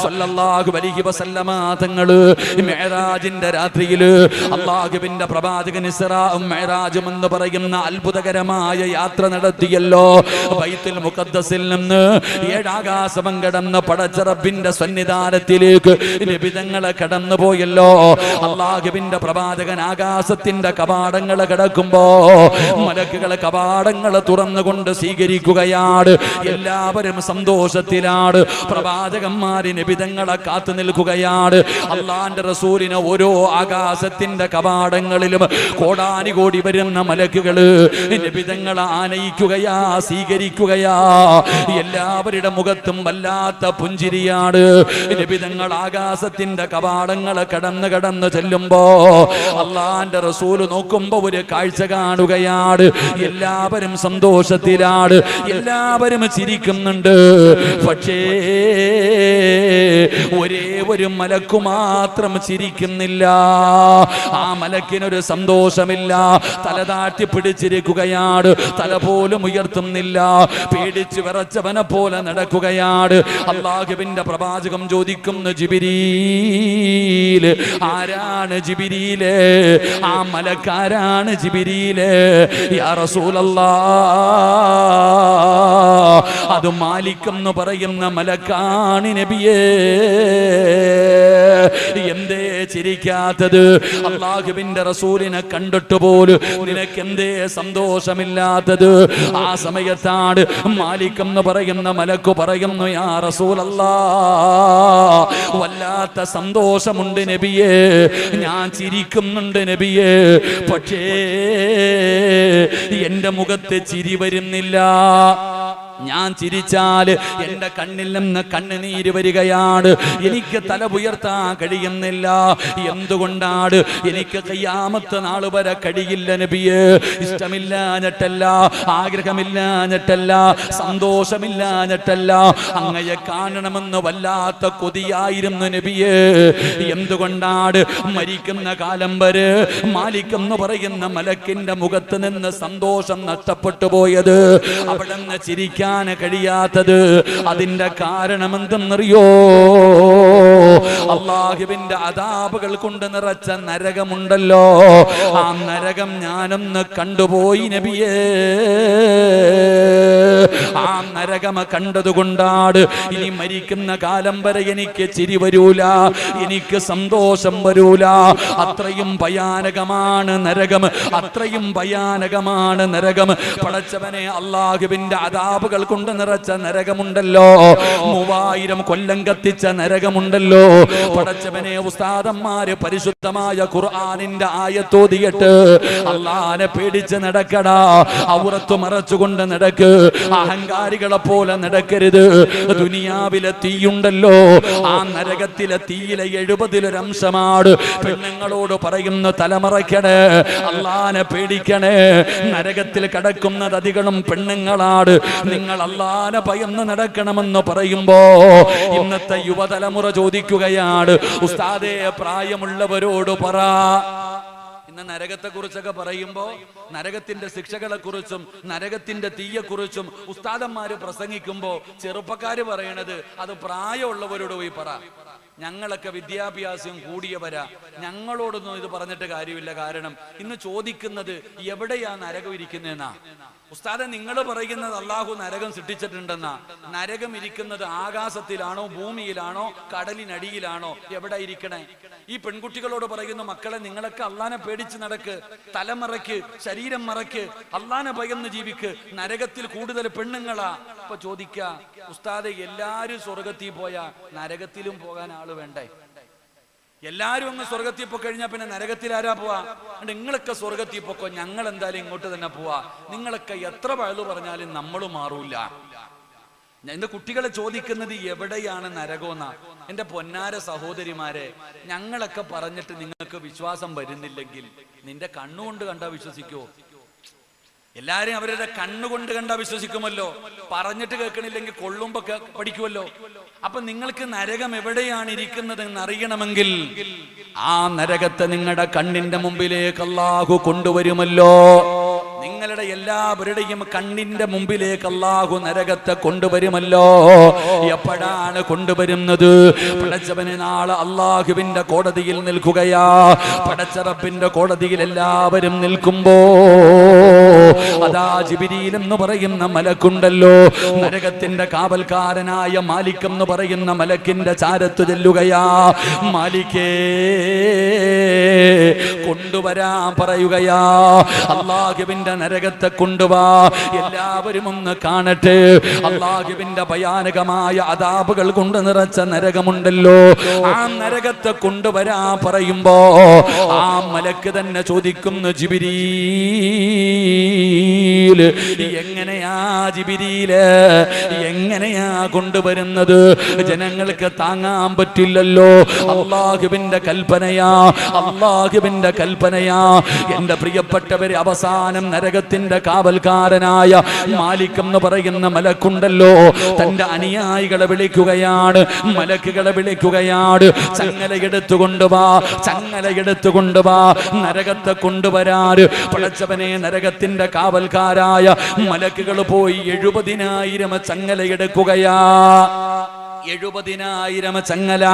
സല്ലല്ലാഹു അലൈഹി വസല്ലമ തങ്ങള് മിഅ്റാജിന്റെ രാത്രിയില് അല്ലാഹുവിന്റെ പ്രവാചകൻ ഇസ്റാഉം മിഅ്റാജും എന്ന് പറയുന്ന അത്ഭുതകരമായ യാത്ര നടത്തിയല്ലോ. ബൈത്തുൽ മുഖദ്ദസിൽ നിന്ന് 7 ആകാശം കടന്ന് പടച്ച റബ്ബിന്റെ സന്നിധാനത്തിലേക്ക് നബി തങ്ങളെ കടന്നു പോയല്ലോ. അല്ലാഹുവിന്റെ പ്രവാചകൻ ആകാശത്തിന്റെ കവാടങ്ങൾ കടക്കുമ്പോ മലക്കുകൾ കവാടങ്ങൾ തുറന്നുകൊണ്ട് സ്വീകരിക്കുകയാണ്. എല്ലാവരും സന്തോഷത്തിലാണ്. പ്രവാചകന്മാര് നബി തങ്ങളെ കാത്തു നിൽക്കുകയാണ്. അള്ളാന്റെ റസൂലിന് ഓരോ ആകാശത്തിന്റെ കവാടങ്ങളിലും കോടാനുകോടി വരുന്ന മലക്കുകള് നബി തങ്ങളെ ആനയിക്കുകയാ, സ്വീകരിക്കുകയാ. എല്ലാവരുടെ മുഖത്തും വല്ലാത്ത പുഞ്ചിരിയാണ്. നബി തങ്ങൾ ആകാശത്തിന്റെ കവാടങ്ങൾ കടന്ന് ചെല്ലുമ്പോ അള്ളാന്റെ റസൂല് നോക്കുമ്പോ ഒരു കാഴ്ച കാണുകയാണ്. എല്ലാവരും സന്തോഷത്തിലാണ്, എല്ലാവരും ചിരിക്കുന്നുണ്ട്. പക്ഷേ ഒരേ ഒരു മലക്കു മാത്രം ചിരിക്കുന്നില്ല. ആ മലക്കിനൊരു സന്തോഷമില്ല. തല താഴ്ത്തി പിടിച്ചിരിക്കുകയാണ്, തല പോലും ഉയർത്തുന്നില്ല. പേടിച്ച് വിറച്ചവനെ പോലെ നടക്കുകയാണ്. അല്ലാഹുവിന്റെ പ്രവാചകം ചോദിക്കുന്നു, ജിബ്രീൽ, ആരാണ് ജിബ്രീല്? ആ മലക്കാരാണ് ജിബ്രീല്. യാ റസൂലല്ലാഹ്, അത് മാലിക് എന്ന് പറയുന്ന മലക്കാണ് നബിയേ. എന്തേ ചിരിക്കാത്തത്? അല്ലാഹുവിന്റെ റസൂലിനെ കണ്ടിട്ട് പോലും നിനക്ക് എന്തേ സന്തോഷമില്ലാത്തത്? ആ സമയത്താണ് മാലിക് എന്ന് പറയുന്ന മലക്ക് പറയുന്നു, യാ റസൂലല്ലാഹ്, വല്ലാത്ത സന്തോഷമുണ്ട് നബിയേ, ഞാൻ ചിരിക്കുന്നുണ്ട് നബിയേ, പക്ഷേ എന്റെ മുഖത്ത് ചിരി വരുന്നില്ല. ഞാൻ ചിരിച്ചാൽ എന്റെ കണ്ണിൽ നിന്ന് കണ്ണുനീര് വരികയാണ്, എനിക്ക് തല ഉയർത്താൻ കഴിയുന്നില്ല. എന്തുകൊണ്ടാണ്? എനിക്ക് ഖിയാമത്ത് നാൾ വരെ കഴിയില്ല നബിയേ. ഇഷ്ടമില്ലാഞ്ഞിട്ടല്ല, ആഗ്രഹമില്ലാഞ്ഞിട്ടല്ല, സന്തോഷമില്ലാഞ്ഞിട്ടല്ല, അങ്ങയെ കാണണമെന്ന് വല്ലാത്ത കൊതിയായിരുന്നു നബിയേ. എന്തുകൊണ്ടാണ്? മരിക്കുന്ന കാലം വരെ മാലിക് എന്ന് പറയുന്ന മലക്കിന്റെ മുഖത്ത് നിന്ന് സന്തോഷം നഷ്ടപ്പെട്ടു പോയത്, അവിടെ നിന്ന് ചിരിക്കാൻ കഴിയാത്തത്. അതിന്റെ കാരണം എന്തെന്നറിയോ? അല്ലാഹുവിന്റെ അദാബുകൾ കൊണ്ട് നിറച്ച നരകമുണ്ടല്ലോ, ആ നരകം ഞാനൊന്ന് കണ്ടുപോയി നബിയേ. ആ നരകം കണ്ടതുകൊണ്ടാണ് ഇനി മരിക്കുന്ന കാലം വരെ എനിക്ക് ചിരി വരൂല, എനിക്ക് സന്തോഷം വരൂല. അത്രയും ഭയാനകമാണ് നരകം, അത്രയും ഭയാനകമാണ് നരകം. പടച്ചവനെ, അല്ലാഹുവിന്റെ അദാബുകൾ കൊണ്ട് നിറച്ച നരകമുണ്ടല്ലോ, 3000 കൊല്ലം കത്തിച്ച നരകമുണ്ടല്ലോ. പടച്ചവനെ, ഉസ്താദന്മാര് പരിശുദ്ധമായ ഖുർആനിന്റെ ആയത്തോതിയിട്ട് അല്ലാഹനെ പേടിച്ച് നടക്കടാ, ഔറത്ത് മറച്ചുകൊണ്ട് നടക്ക്, അഹങ്കാരികളെ പോലെ നടക്കരുത്. ദുനിയാവിലെ തീയുണ്ടല്ലോ, ആ നരകത്തിലെ തീയിലെ 70 അംശമാണ്. പെണ്ണുങ്ങളോട് പറയുന്ന തലമറയ്ക്കണേ, അല്ലാഹനെ പേടിക്കണേ. നരകത്തിൽ കിടക്കുന്നത് അധികം പെണ്ണുങ്ങളാണ്. നിങ്ങൾ അല്ലാഹനെ ഭയന്ന് നടക്കണമെന്ന് പറയുമ്പോ ഇന്നത്തെ യുവതലമുറ ചോദിക്കുകയാണ്, ഉസ്താദേ പ്രായമുള്ളവരോട് പറ. ഇന്ന് നരകത്തെ കുറിച്ചൊക്കെ പറയുമ്പോ നരകത്തിന്റെ ശിക്ഷകളെ കുറിച്ചും നരകത്തിന്റെ തീയെ കുറിച്ചും ഉസ്താദന്മാര് പ്രസംഗിക്കുമ്പോ ചെറുപ്പക്കാര് പറയണത് അത് പ്രായമുള്ളവരോട് പോയി പറ. ഞങ്ങളൊക്കെ വിദ്യാഭ്യാസം കൂടിയവരാ, ഞങ്ങളോടൊന്നും ഇത് പറഞ്ഞിട്ട് കാര്യമില്ല. കാരണം ഇന്ന് ചോദിക്കുന്നത് എവിടെയാ നരകം ഇരിക്കുന്നതെന്നാ. ഉസ്താദെ, നിങ്ങൾ പറയുന്നത് അല്ലാഹു നരകം സൃഷ്ടിച്ചിട്ടുണ്ടെന്നാ. നരകം ഇരിക്കുന്നത് ആകാശത്തിലാണോ, ഭൂമിയിലാണോ, കടലിനടിയിലാണോ? എവിടെ ഇരിക്കണേ? ഈ പെൺകുട്ടികളോട് പറയുന്നു, മക്കളെ നിങ്ങളൊക്കെ അല്ലാഹനെ പേടിച്ച് നടക്ക്, തലമറയ്ക്ക്, ശരീരം മറയ്ക്ക്, അല്ലാഹനെ ഭയന്ന് ജീവിക്ക്. നരകത്തിൽ കൂടുതൽ പെണ്ണുങ്ങളാ. അപ്പൊ ചോദിക്ക, ഉസ്താദെ എല്ലാരും സ്വർഗത്തിൽ പോയാ നരകത്തിലും പോകാൻ ആള് വേണ്ടേ? എല്ലാരും അങ്ങ് സ്വർഗത്തിൽ പോയി കഴിഞ്ഞാൽ പിന്നെ നരകത്തിൽ ആരാ പോവാ? നിങ്ങളൊക്കെ സ്വർഗത്തിൽ പോക്കോ, ഞങ്ങൾ എന്തായാലും ഇങ്ങോട്ട് തന്നെ പോവാ. നിങ്ങളൊക്കെ എത്ര വഴുതു പറഞ്ഞാലും നമ്മളും മാറൂല. എന്റെ കുട്ടികളെ ചോദിക്കുന്നത് എവിടെയാണ് നരകമെന്നാ. എന്റെ പൊന്നാര സഹോദരിമാരെ, ഞങ്ങളൊക്കെ പറഞ്ഞിട്ട് നിങ്ങൾക്ക് വിശ്വാസം വരുന്നില്ലെങ്കിൽ നിന്റെ കണ്ണുകൊണ്ട് കണ്ടാ വിശ്വസിക്കോ? എല്ലാരും അവരുടെ കണ്ണുകൊണ്ട് കണ്ടാ വിശ്വസിക്കുമല്ലോ. പറഞ്ഞിട്ട് കേൾക്കണില്ലെങ്കിൽ കൊള്ളുമ്പോ പഠിക്കുമല്ലോ. അപ്പൊ നിങ്ങൾക്ക് നരകം എവിടെയാണ് ഇരിക്കുന്നത് എന്ന് അറിയണമെങ്കിൽ ആ നരകത്തെ നിങ്ങളുടെ കണ്ണിന്റെ മുമ്പിലേക്ക് അല്ലാഹു കൊണ്ടുവരുമല്ലോ. നിങ്ങളുടെ എല്ലാവരുടെയും കണ്ണിന്റെ മുമ്പിലേക്ക് അല്ലാഹു നരകത്തെ കൊണ്ടുവരുമല്ലോ. എപ്പോഴാണ് കൊണ്ടുവരുന്നത്? പടച്ചവനെ നാളെ അല്ലാഹുവിന്റെ കോടതിയിൽ നിൽക്കുകയാ. പടച്ചറപ്പിന്റെ കോടതിയിൽ എല്ലാവരും നിൽക്കുമ്പോ അതാ ജിബ്രീൽ എന്ന് പറയുന്ന മലക്കുണ്ടല്ലോ, നരകത്തിന്റെ കാവൽക്കാരനായ മാലിക് എന്ന് പറയുന്ന മലക്കിന്റെ ചാരത്ത് ചെല്ലുകയാ. മാലിക്കേ കൊണ്ടുവരാൻ പറയുകയാ. അല്ലാഹുവിന്റെ നരകത്തെ കൊണ്ടുവാ, എല്ലാവരും ഒന്ന് കാണട്ടെ. അല്ലാഹുവിന്റെ ഭയാനകമായ അദാബുകൾ കൊണ്ട് നിറച്ച നരകമുണ്ടല്ലോ, ആ നരകത്തെ കൊണ്ടുവരാ പറയുമ്പോ ആ മലക്ക് തന്നെ ചോദിക്കുന്നു, ജിബ്രീൽ എങ്ങനെയാ ജിബ്രീല്, എങ്ങനെയാ കൊണ്ടുവരുന്നത്? ജനങ്ങൾക്ക് താങ്ങാൻ പറ്റില്ലല്ലോ. അല്ലാഹുവിന്റെ കൽപ്പനയാ, അല്ലാഹുവിന്റെ കൽപ്പനയാ. എന്റെ പ്രിയപ്പെട്ടവരെ, അവസാനം നരകത്തിന്റെ കാവൽക്കാരനായ മാലിക് എന്ന് പറയുന്ന മലക്കുണ്ടല്ലോ, തന്റെ അനുയായികളെ വിളിക്കുകയാണ്, മലക്കുകളെ വിളിക്കുകയാണ്. ചങ്ങലയെടുത്തുകൊണ്ടുവാ, ചങ്ങലയെടുത്തുകൊണ്ടുവാ, നരകത്തെ കൊണ്ടുവരാറ്. പടച്ചവനെ, നരകത്തിന്റെ കാവൽക്കാരായ മലക്കുകൾ പോയി 70,000 ചങ്ങലയെടുക്കുകയാ. 70,000 ചങ്ങല.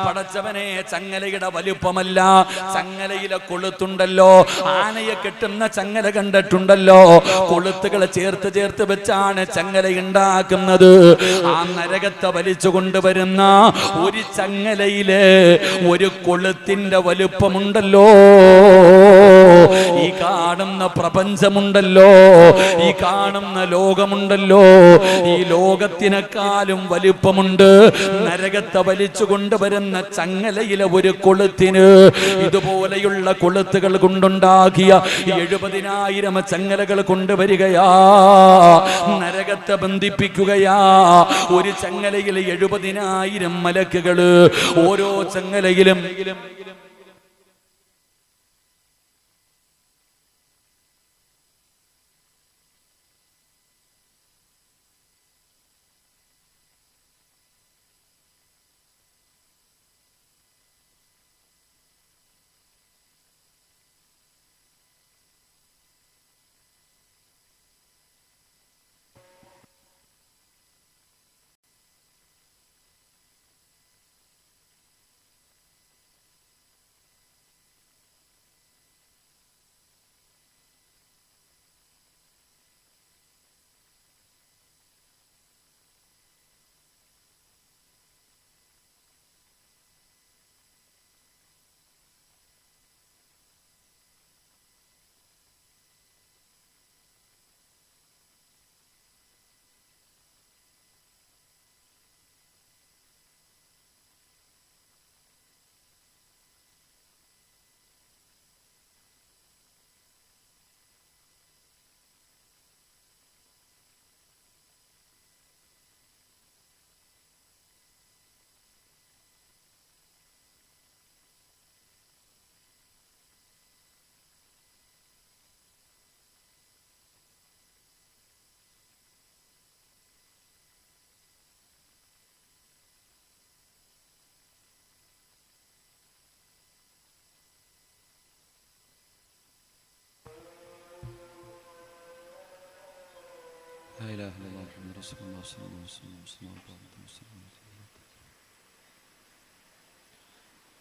പടച്ചവനെ, ചങ്ങലയുടെ വലുപ്പമല്ല, ചങ്ങലയിലെ കൊളുത്തുണ്ടല്ലോ, ആനയെ കെട്ടുന്ന ചങ്ങല കണ്ടിട്ടുണ്ടല്ലോ, കൊളുത്തുകൾ ചേർത്ത് ചേർത്ത് വെച്ചാണ് ചങ്ങല ഉണ്ടാക്കുന്നത്. ആ നരകത്തെ വലിച്ചു കൊണ്ടുവരുന്ന ഒരു ചങ്ങലയില് ഒരു കൊളുത്തിന്റെ വലുപ്പമുണ്ടല്ലോ. ഈ കാണുന്ന പ്രപഞ്ചമുണ്ടല്ലോ, ഈ കാണുന്ന ലോകമുണ്ടല്ലോ, ഈ ലോകത്തിനേക്കാളും വലുപ്പമുണ്ട് നരകത്തെ വലിച്ചു കൊണ്ടുവരുന്ന ചങ്ങലയിലെ ഒരു കൊളുത്തിന്. ഇതുപോലെയുള്ള കൊളുത്തുകൾ കൊണ്ടുണ്ടാക്കിയ 70,000 ചങ്ങലകൾ കൊണ്ടുവരികയാ, നരകത്തെ ബന്ധിപ്പിക്കുകയാ. ഒരു ചങ്ങലയിൽ 70,000 മലക്കുകൾ, ഓരോ ചങ്ങലയിലും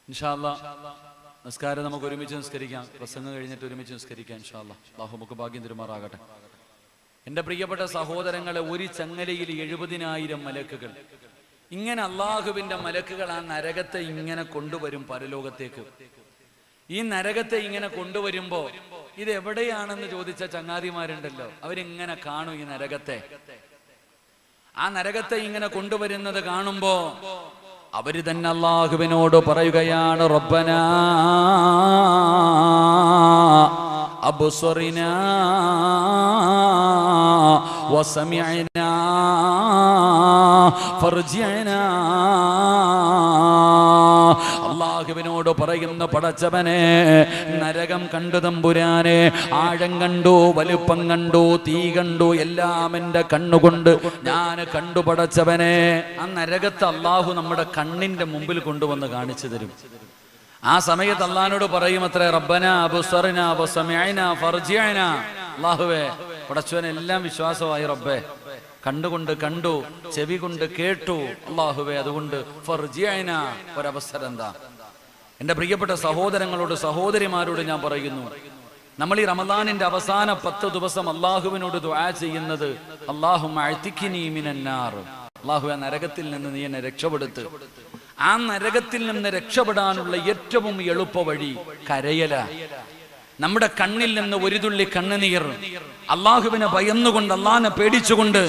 ഇൻഷാ അല്ലാഹ് നിസ്കാരം നമുക്ക് ഒരുമിച്ച് നിസ്കരിക്കാം. പ്രസംഗം കഴിഞ്ഞിട്ട് ഒരുമിച്ച് നിസ്കരിക്കാം ഇൻഷാ അല്ലാഹ്. അല്ലാഹു നമുക്ക് ഭാഗ്യം തരുമാറാകട്ടെ. എൻ്റെ പ്രിയപ്പെട്ട സഹോദരങ്ങളെ, ഒരു ചങ്ങലയിൽ 70,000 മലക്കുകൾ. ഇങ്ങനെ അള്ളാഹുവിൻ്റെ മലക്കുകൾ ആ നരകത്തെ ഇങ്ങനെ കൊണ്ടുവരും പരലോകത്തേക്ക്. ഈ നരകത്തെ ഇങ്ങനെ കൊണ്ടുവരുമ്പോ ഇത് എവിടെയാണെന്ന് ചോദിച്ച ചങ്ങാതിമാരുണ്ടല്ലോ, അവരിങ്ങനെ കാണും ഈ നരകത്തെ. ആ നരകത്തെ ഇങ്ങനെ കൊണ്ടുവരുന്നത് കാണുമ്പോ അവര് തന്നെ അള്ളാഹുവിനോട് പറയുകയാണ്, റബ്ബനാ അബ്സറിനാ വസമിഅനാ ഫർജിഅനാ. അള്ളാഹുവിനോട് പറയുന്ന, പടച്ചവനെ, നരകം കണ്ടു തമ്പുരാനെ, ആഴം കണ്ടു, വലുപ്പം കണ്ടു, തീ കണ്ടു, എല്ലാം എൻ്റെ കണ്ണുകൊണ്ട് ഞാൻ കണ്ടു പടച്ചവനെ. ആ നരകത്തെ അള്ളാഹു നമ്മുടെ കണ്ണിന്റെ മുമ്പിൽ കൊണ്ടുവന്ന് കാണിച്ചു തരും. ആ സമയത്ത് അള്ളാഹിനോട് പറയും അത്രേ, റബ്ബനാ അബ്സറിനാ വസമിഅനാ ഫർജിഅനാ. അള്ളാഹുവേ, പടച്ചവനെ, എല്ലാം വിശ്വാസമായി റബ്ബേ, കണ്ടുകൊണ്ട് കണ്ടു, ചെവി കൊണ്ട് കേട്ടു അള്ളാഹുവേ, അതുകൊണ്ട് ഫർജിഅനാ, ഒരവസരം എന്താ? എൻ്റെ പ്രിയപ്പെട്ട സഹോദരങ്ങളോട് സഹോദരിമാരോട് ഞാൻ പറയുന്നു, നമ്മൾ ഈ റമദാനിന്റെ അവസാന 10 ദിവസം അള്ളാഹുവിനോട് ദുആ ചെയ്യുന്നത്, അല്ലാഹുമ്മ അഅ്തിഖ്നി മിനന്നാർ, അള്ളാഹുവേ, നരകത്തിൽ നിന്ന് നീ എന്നെ രക്ഷപ്പെടുത്ത്. ആ നരകത്തിൽ നിന്ന് രക്ഷപ്പെടാനുള്ള ഏറ്റവും എളുപ്പ വഴി കരയല. നമ്മുടെ കണ്ണിൽ നിന്ന് ഒരു തുള്ളി കണ്ണുനീർ അള്ളാഹുവിനെ ഭയന്നുകൊണ്ട്, അള്ളാഹിനെ പേടിച്ചുകൊണ്ട്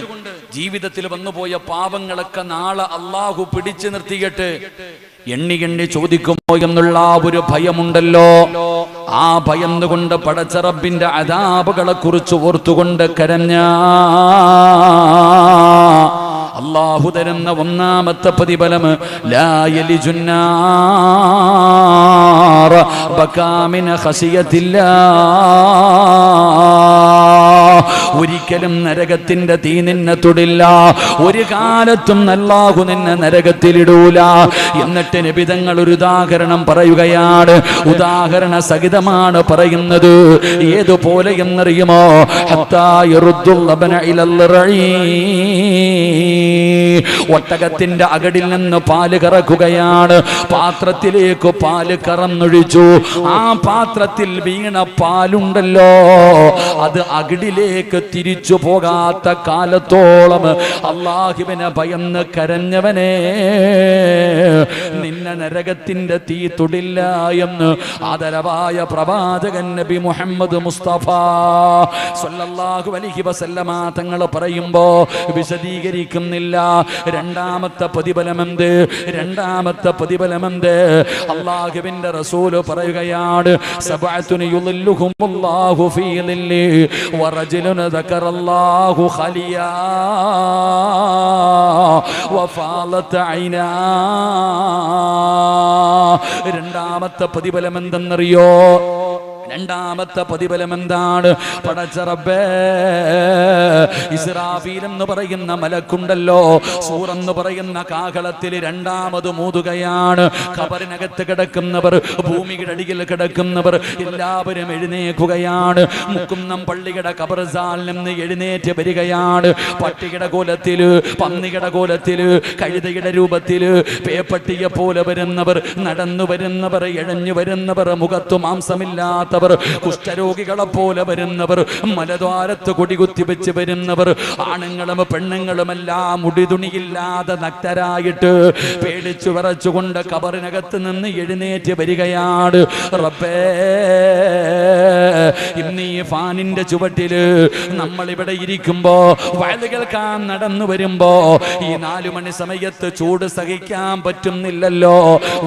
ജീവിതത്തിൽ വന്നുപോയ പാപങ്ങളൊക്കെ നാളെ അള്ളാഹു പിടിച്ചു നിർത്തിയിട്ട് എണ്ണി എണ്ണി ചോദിക്കുമോ എന്നുള്ള ഒരു ഭയമുണ്ടല്ലോ. ആ ഭയന്നുകൊണ്ട് പടച്ച റബ്ബിന്റെ അദാബുകളെ കുറിച്ച് ഓർത്തുകൊണ്ട് കരഞ്ഞ അള്ളാഹു തരുന്ന ഒന്നാമത്തെ പ്രതിഫലം, ലാ യലിജുന്നാർ ബകാ മിൻ ഖശിയത്തില്ലാഹ്. ഒരിക്കലും നരകത്തിന്റെ തീ നിന്നെ തൊടില്ല. ഒരു കാലത്തും അല്ലാഹു നിന്നെ നരകത്തിലിടൂല. എന്നിട്ട് നബി തങ്ങൾ ഒരു ഉദാഹരണം പറയുകയാണ്. ഉദാഹരണ സഹിതമാണ് പറയുന്നത്. ഏതുപോലെ എന്നറിയുമോ? ഹത്താ യറുദ്ദുൽ ലബന ഇലൽ റഈ. ഒട്ടകത്തിന്റെ അകടിൽ നിന്ന് പാല് കറക്കുകയാണ്. പാത്രത്തിലേക്ക് പാല് കറന്നൊഴിച്ചു. ആ പാത്രത്തിൽ വീണ പാലുണ്ടല്ലോ, അത് അകടിലേക്ക് തിരിച്ചു പോകാത്ത കാലത്തോളം അല്ലാഹുവിനെ ഭയന്ന് കരഞ്ഞവനെ, നിന്നെ നരകത്തിന്റെ തീ തൊടില്ല എന്ന് ആദരവായ പ്രവാചകൻ നബി മുഹമ്മദ് മുസ്തഫ സ്വല്ലല്ലാഹു അലൈഹി വസല്ലമ തങ്ങൾ പറയുമ്പോ വിശദീകരിക്കുന്നില്ല. രണ്ടാമത്തെ പ്രതിഫലമെന്ത്? രണ്ടാമത്തെ പ്രതിഫലമെന്ത്? അല്ലാഹുവിന്റെ റസൂല് പറയുകയാണ്, സബഅത്തുൻ യുളില്ലുഹുമുല്ലാഹു ഫീ ളില്ലി വറജുലുൻ ദക്കറല്ലാഹു ഖലിയാ വഫാലത ഐനാ. രണ്ടാമത്തെ പ്രതിഫലം എന്തെന്നറിയോ? രണ്ടാമത്തെ പ്രതിഫലം എന്താണ്? പടച്ച റബ്ബേ, ഇസ്രാഫീൽ എന്ന് പറയുന്ന മലക്കുണ്ടല്ലോ, സൂർ എന്ന് പറയുന്ന കാഹളത്തിൽ രണ്ടാമത് മൂതുകയാണ്. ഖബറിനകത്ത് കിടക്കുന്നവർ, ഭൂമിയുടെ അടിയിൽ കിടക്കുന്നവർ എല്ലാവരും എഴുന്നേൽക്കുകയാണ്. മുക്കുന്നം പള്ളിയുടെ ഖബർസാൽ നിന്ന് എഴുന്നേറ്റ് വരികയാണ്. പട്ടിയുടെ കോലത്തില്, പന്നിയുടെ കോലത്തില്, കഴുതയുടെ രൂപത്തില്, പേപ്പട്ടിയെ പോലെ വരുന്നവർ, നടന്നു വരുന്നവർ, എഴഞ്ഞു വരുന്നവർ, മുഖത്തു മാംസമില്ലാത്ത, കുഷ്ഠരോഗികളെ പോലെ വരുന്നവർ, മലദ്വാരത്ത് കൊടികുത്തി വെച്ച് വരുന്നവർ, ആണുങ്ങളും പെണ്ണുങ്ങളുമെല്ലാം മുടിതുണിയില്ലാതെ നഗ്നരായിട്ട് പേടിച്ചു വിറച്ചുകൊണ്ട് ഖബറിനകത്ത് നിന്ന് എഴുന്നേറ്റ് വരികയാണ്. റബ്ബേ, ഇന്ന് ഈ ഫാനിന്റെ ചുവട്ടില് നമ്മളിവിടെ ഇരിക്കുമ്പോ, വയല് കേൾക്കാൻ നടന്നു വരുമ്പോ, ഈ 4 മണി സമയത്ത് ചൂട് സഹിക്കാൻ പറ്റുന്നില്ലല്ലോ.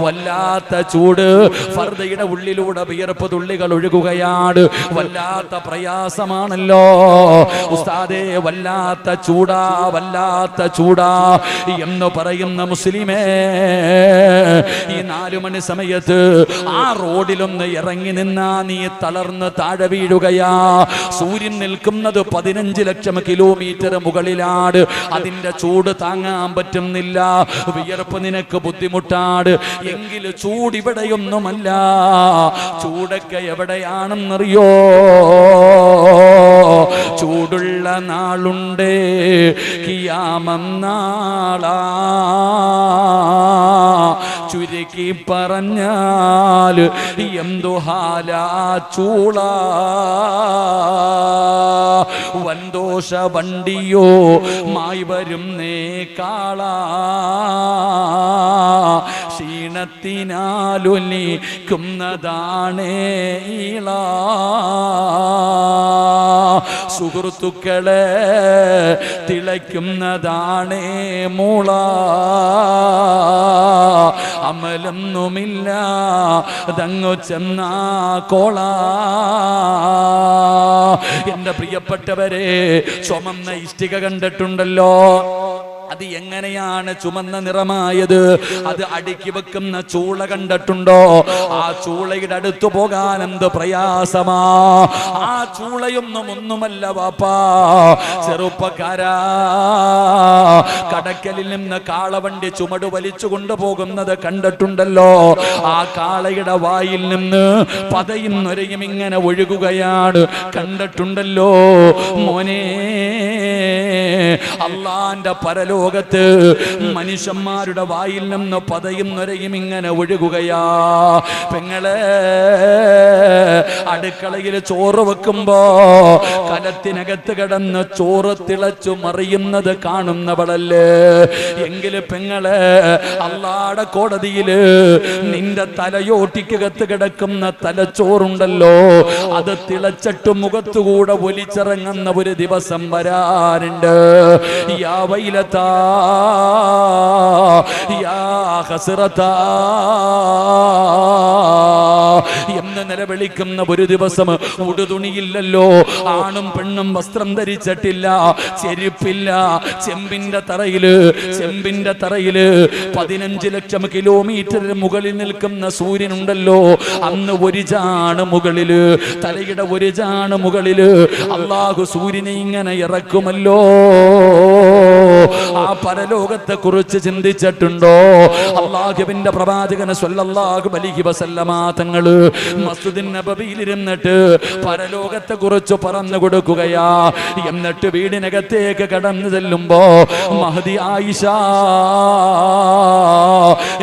വല്ലാത്ത ചൂട്, ഫർദയുടെ ഉള്ളിലൂടെ വിയർപ്പ് തുള്ളികൾ ഒഴുകുകയാണ്. വല്ലാത്ത പ്രയാസമാണല്ലോ ഉസ്താദേ, വല്ലാത്ത ചൂടാ, വല്ലാത്ത ചൂടാ എന്ന് പറയുന്ന മുസ്ലിമേ, ഈ 4 മണി സമയത്ത് ആ റോഡിലൊന്ന് ഇറങ്ങി നിന്നാ നീ തളർന്ന് താഴെ വീഴുകയാ. സൂര്യൻ നിൽക്കുന്നത് 15 ലക്ഷം കിലോമീറ്റർ മുകളിലാണ്. അതിന്റെ ചൂട് താങ്ങാൻ പറ്റുന്നില്ല. വിയർപ്പ് നിനക്ക് ബുദ്ധിമുട്ടാണ്. എങ്കിൽ ചൂട് ഇവിടെയൊന്നുമല്ല. ചൂടൊക്കെ എവിടെയാണെന്നറിയോ? ചൂടുള്ള നാളുണ്ട്, കിയാമം നാളാ. ചുരുക്കി പറഞ്ഞാൽ എന്തു ഹാലാ ചൂള. വൻദോഷ വണ്ടിയോ മായി വരും നേ കാള. ക്ഷീണത്തിനാലൊലിക്കുന്നതാണേ ഈള. സുഹൃത്തുക്കളെ തിളയ്ക്കുന്നതാണേ മൂള. അമലൊന്നുമില്ല തങ്ങു ചെന്നാ കോള. എന്റെ പ്രിയപ്പെട്ടവരെ, ചുമന്ന ഇഷ്ടിക കണ്ടിട്ടുണ്ടല്ലോ? അത് എങ്ങനെയാണ് ചുമന്ന നിറമായത്? അത് അടുക്കി വെക്കുന്ന ചൂള കണ്ടിട്ടുണ്ടോ? ആ ചൂളയുടെ അടുത്തു പോകാൻ എന്ത് പ്രയാസമാ. ആ ചൂളയൊന്നും ഒന്നുമല്ല വാപ്പാ. ചെറുപ്പക്കാരാ, കടക്കലിൽ നിന്ന് കാളവണ്ടി ചുമട് വലിച്ചു കൊണ്ടുപോകുന്നത് കണ്ടിട്ടുണ്ടല്ലോ? ആ കാളയുടെ വായിൽ നിന്ന് പതയും നൊരയും ഇങ്ങനെ ഒഴുകുകയാണ്. കണ്ടിട്ടുണ്ടല്ലോ മോനെ? അള്ളാന്റെ പരലോകത്ത് മനുഷ്യന്മാരുടെ വായിൽ നിന്ന് പതയും നൊരയും ഇങ്ങനെ ഒഴുകുകയാ. പെങ്ങളെ, അടുക്കളയിൽ ചോറ് വെക്കുമ്പോ കലത്തിനകത്ത് കിടന്ന് ചോറ് തിളച്ചു മറിയുന്നത് കാണുന്നവളല്ലേ? എങ്കില് പെങ്ങളെ, അള്ളാടെ കോടതിയില് നിന്റെ തലയോട്ടിക്കകത്ത് കിടക്കുന്ന തലച്ചോറുണ്ടല്ലോ, അത് തിളച്ചിട്ട് മുഖത്തുകൂടെ ഒലിച്ചിറങ്ങുന്ന ഒരു ദിവസം വരാറുണ്ട്. യാ വൈലതാ, യാ ഹസ്രതാ, എന്ന് നിലവിളിക്കുന്ന ഒരു ദിവസം ഉടുതുണിയില്ലല്ലോ, ആണും പെണ്ണും വസ്ത്രം ധരിച്ചിട്ടില്ല, ചെരുപ്പില്ല, ചെമ്പിന്റെ തറയില് 15 ലക്ഷം കിലോമീറ്റർ മുകളിൽ നിൽക്കുന്ന സൂര്യനുണ്ടല്ലോ, അന്ന് ഒരു ചാണ് മുകളില്, തലയുടെ ഒരു ചാണ് മുകളില് അള്ളാഹു സൂര്യനെ ഇങ്ങനെ ഇറക്കുമല്ലോ. ആ പരലോകത്തെ കുറിച്ച് ചിന്തിച്ചിട്ടുണ്ടോ? അള്ളാഹുവിന്റെ പ്രവാചകൻ സ്വല്ലല്ലാഹു അലൈഹി വസല്ലമ തങ്ങള് മസ്ജിദുൻ നബവിയിൽ ഇരുന്നിട്ട് പരലോകത്തെ കുറിച്ച് പറഞ്ഞു കൊടുക്കുകയാ. എന്നിട്ട് വീടിനകത്തേക്ക് കടന്നു ചെല്ലുമ്പോ മഹദി ആയിഷ,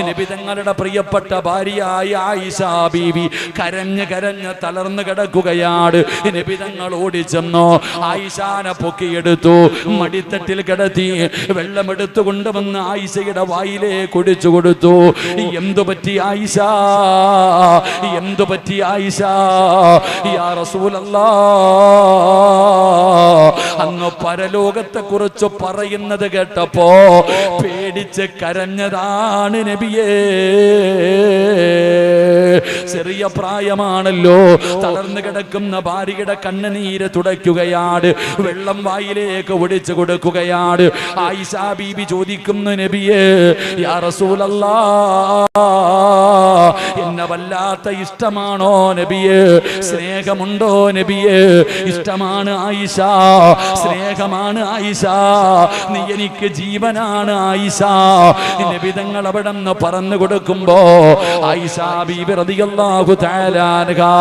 നബി തങ്ങളുടെ പ്രിയപ്പെട്ട ഭാര്യയായ ആയിഷ ബീവി കരഞ്ഞ് തളർന്നു കിടക്കുകയാണ്. നബി തങ്ങൾ ഓടിച്ചെന്നോ ആയിഷാനെ പൊക്കിയെടുത്തു, മടിത്തട്ടിൽ കിടത്തി വെള്ളമെടുത്തു കൊണ്ടുവന്ന് ആയിഷയുടെ വായിലേ കുടിച്ചു കൊടുത്തു. എന്തു പറ്റി ആയിഷ, എന്തു പറ്റി ആയിഷ? യാ റസൂലല്ലാഹ്, അങ്ങ് പരലോകത്തെ കുറിച്ച് പറയുന്നത് കേട്ടപ്പോ പേടിച്ച് കരഞ്ഞതാണ് നബിയേ. ചെറിയ പ്രായമാണല്ലോ, തളർന്നു കിടക്കുന്ന ഭാര്യയുടെ കണ്ണുനീര് തുടയ്ക്കുകയാണ്, വെള്ളം വായിലേക്ക് ഒഴിച്ചു കൊടുക്കുകയാണ്. ആയിഷ ബീബി ചോദിക്കുന്നു, നബിയേ യാ റസൂലല്ലാഹ്, എന്നെ വല്ലാത്ത ഇഷ്ടമാണോ നബിയേ? സ്നേഹമുണ്ടോ നബിയേ? ഇഷ്ടമാണ് ആയിഷ, സ്നേഹമാണ് ആയിഷ, നീ എനിക്ക് ജീവനാണ് ആയിഷ. നബി തങ്ങൾ അവിടെ നിന്ന് പറഞ്ഞു കൊടുക്കുമ്പോ ആയിഷ ബീബി റളിയല്ലാഹു തആല അൻഹാ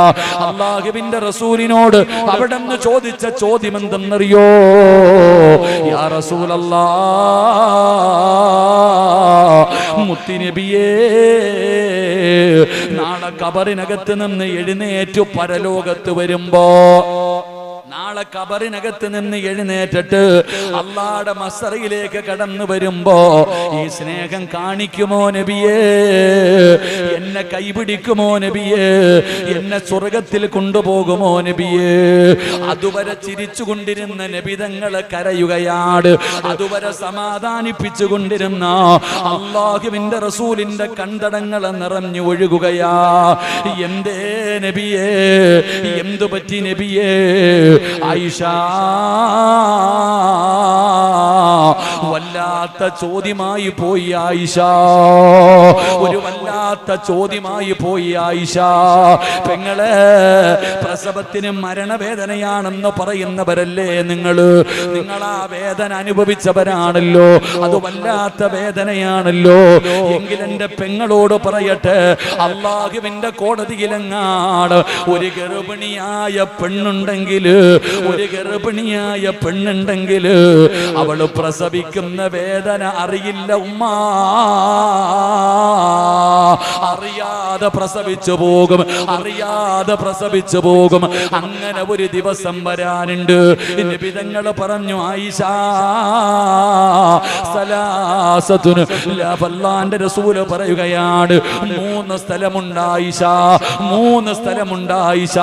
അല്ലാഹുവിന്റെ റസൂലിനോട് അവിടെ നിന്ന് ചോദിച്ച ചോദ്യം എന്തെന്നറിയോ? യാ റസൂലല്ലാഹ്, മുത്തുനബിയേ, നാളെ ഖബറിനകത്ത് നിന്ന് എഴുന്നേറ്റു പരലോകത്ത് വരുമ്പോ, നാളെ ഖബറിനകത്ത് നിന്ന് എഴുന്നേറ്റിട്ട് അള്ളാഹുവിന്റെ മസ്റയിലേക്ക് കടന്നു വരുമ്പോ ഈ സ്നേഹം കാണിക്കുമോ നബിയേ? എന്നെ കൈപിടിക്കുമോ നബിയേ? എന്നെ സ്വർഗത്തിൽ കൊണ്ടുപോകുമോ നബിയേ? അതുവരെ ചിരിച്ചുകൊണ്ടിരുന്ന നബിതങ്ങളെ കരയുകയാണ്. അതുവരെ സമാധാനിപ്പിച്ചു കൊണ്ടിരുന്ന അള്ളാഹുവിന്റെ റസൂലിന്റെ കണ്ടടങ്ങളെ നിറഞ്ഞു ഒഴുകുകയാ. എന്തേ നബിയേ? എന്തു പറ്റി നബിയേ? ആയിഷ, വല്ലാത്ത ചോദ്യമായി പോയി ആയിഷ, ഒരു വല്ലാത്ത ചോദ്യമായി പോയി ആയിഷ. പെങ്ങളെ, പ്രസവത്തിന് മരണവേദനയാണെന്ന് പറയുന്നവരല്ലേ നിങ്ങൾ ആ വേദന അനുഭവിച്ചവരാണല്ലോ, അത് വല്ലാത്ത വേദനയാണല്ലോ. എങ്കിൽ എന്റെ പെങ്ങളോട് പറയട്ടെ, അള്ളാഹുവിന്റെ കോടതിയിലെങ്ങാണ് ഒരു ഗർഭിണിയായ പെണ്ണുണ്ടെങ്കിൽ, ഒരു ഗർഭിണിയായ പെണ്ണുണ്ടെങ്കിൽ അവള് പ്രസവിക്കുന്ന വേദന അറിയില്ല ഉമ്മ, അറിയാതെ പ്രസവിച്ചു പോകും, അറിയാതെ പ്രസവിച്ചു പോകും. അങ്ങനെ ഒരു ദിവസം വരാനുണ്ട്. നബി തങ്ങൾ പറഞ്ഞു, ആയിഷ സലാസത്തുൻ, അല്ലാഹുവിന്റെ റസൂൽ പറയുകയാണ്, 3 സ്ഥലമുണ്ട് ആയിഷ, 3 സ്ഥലമുണ്ട് ആയിഷ.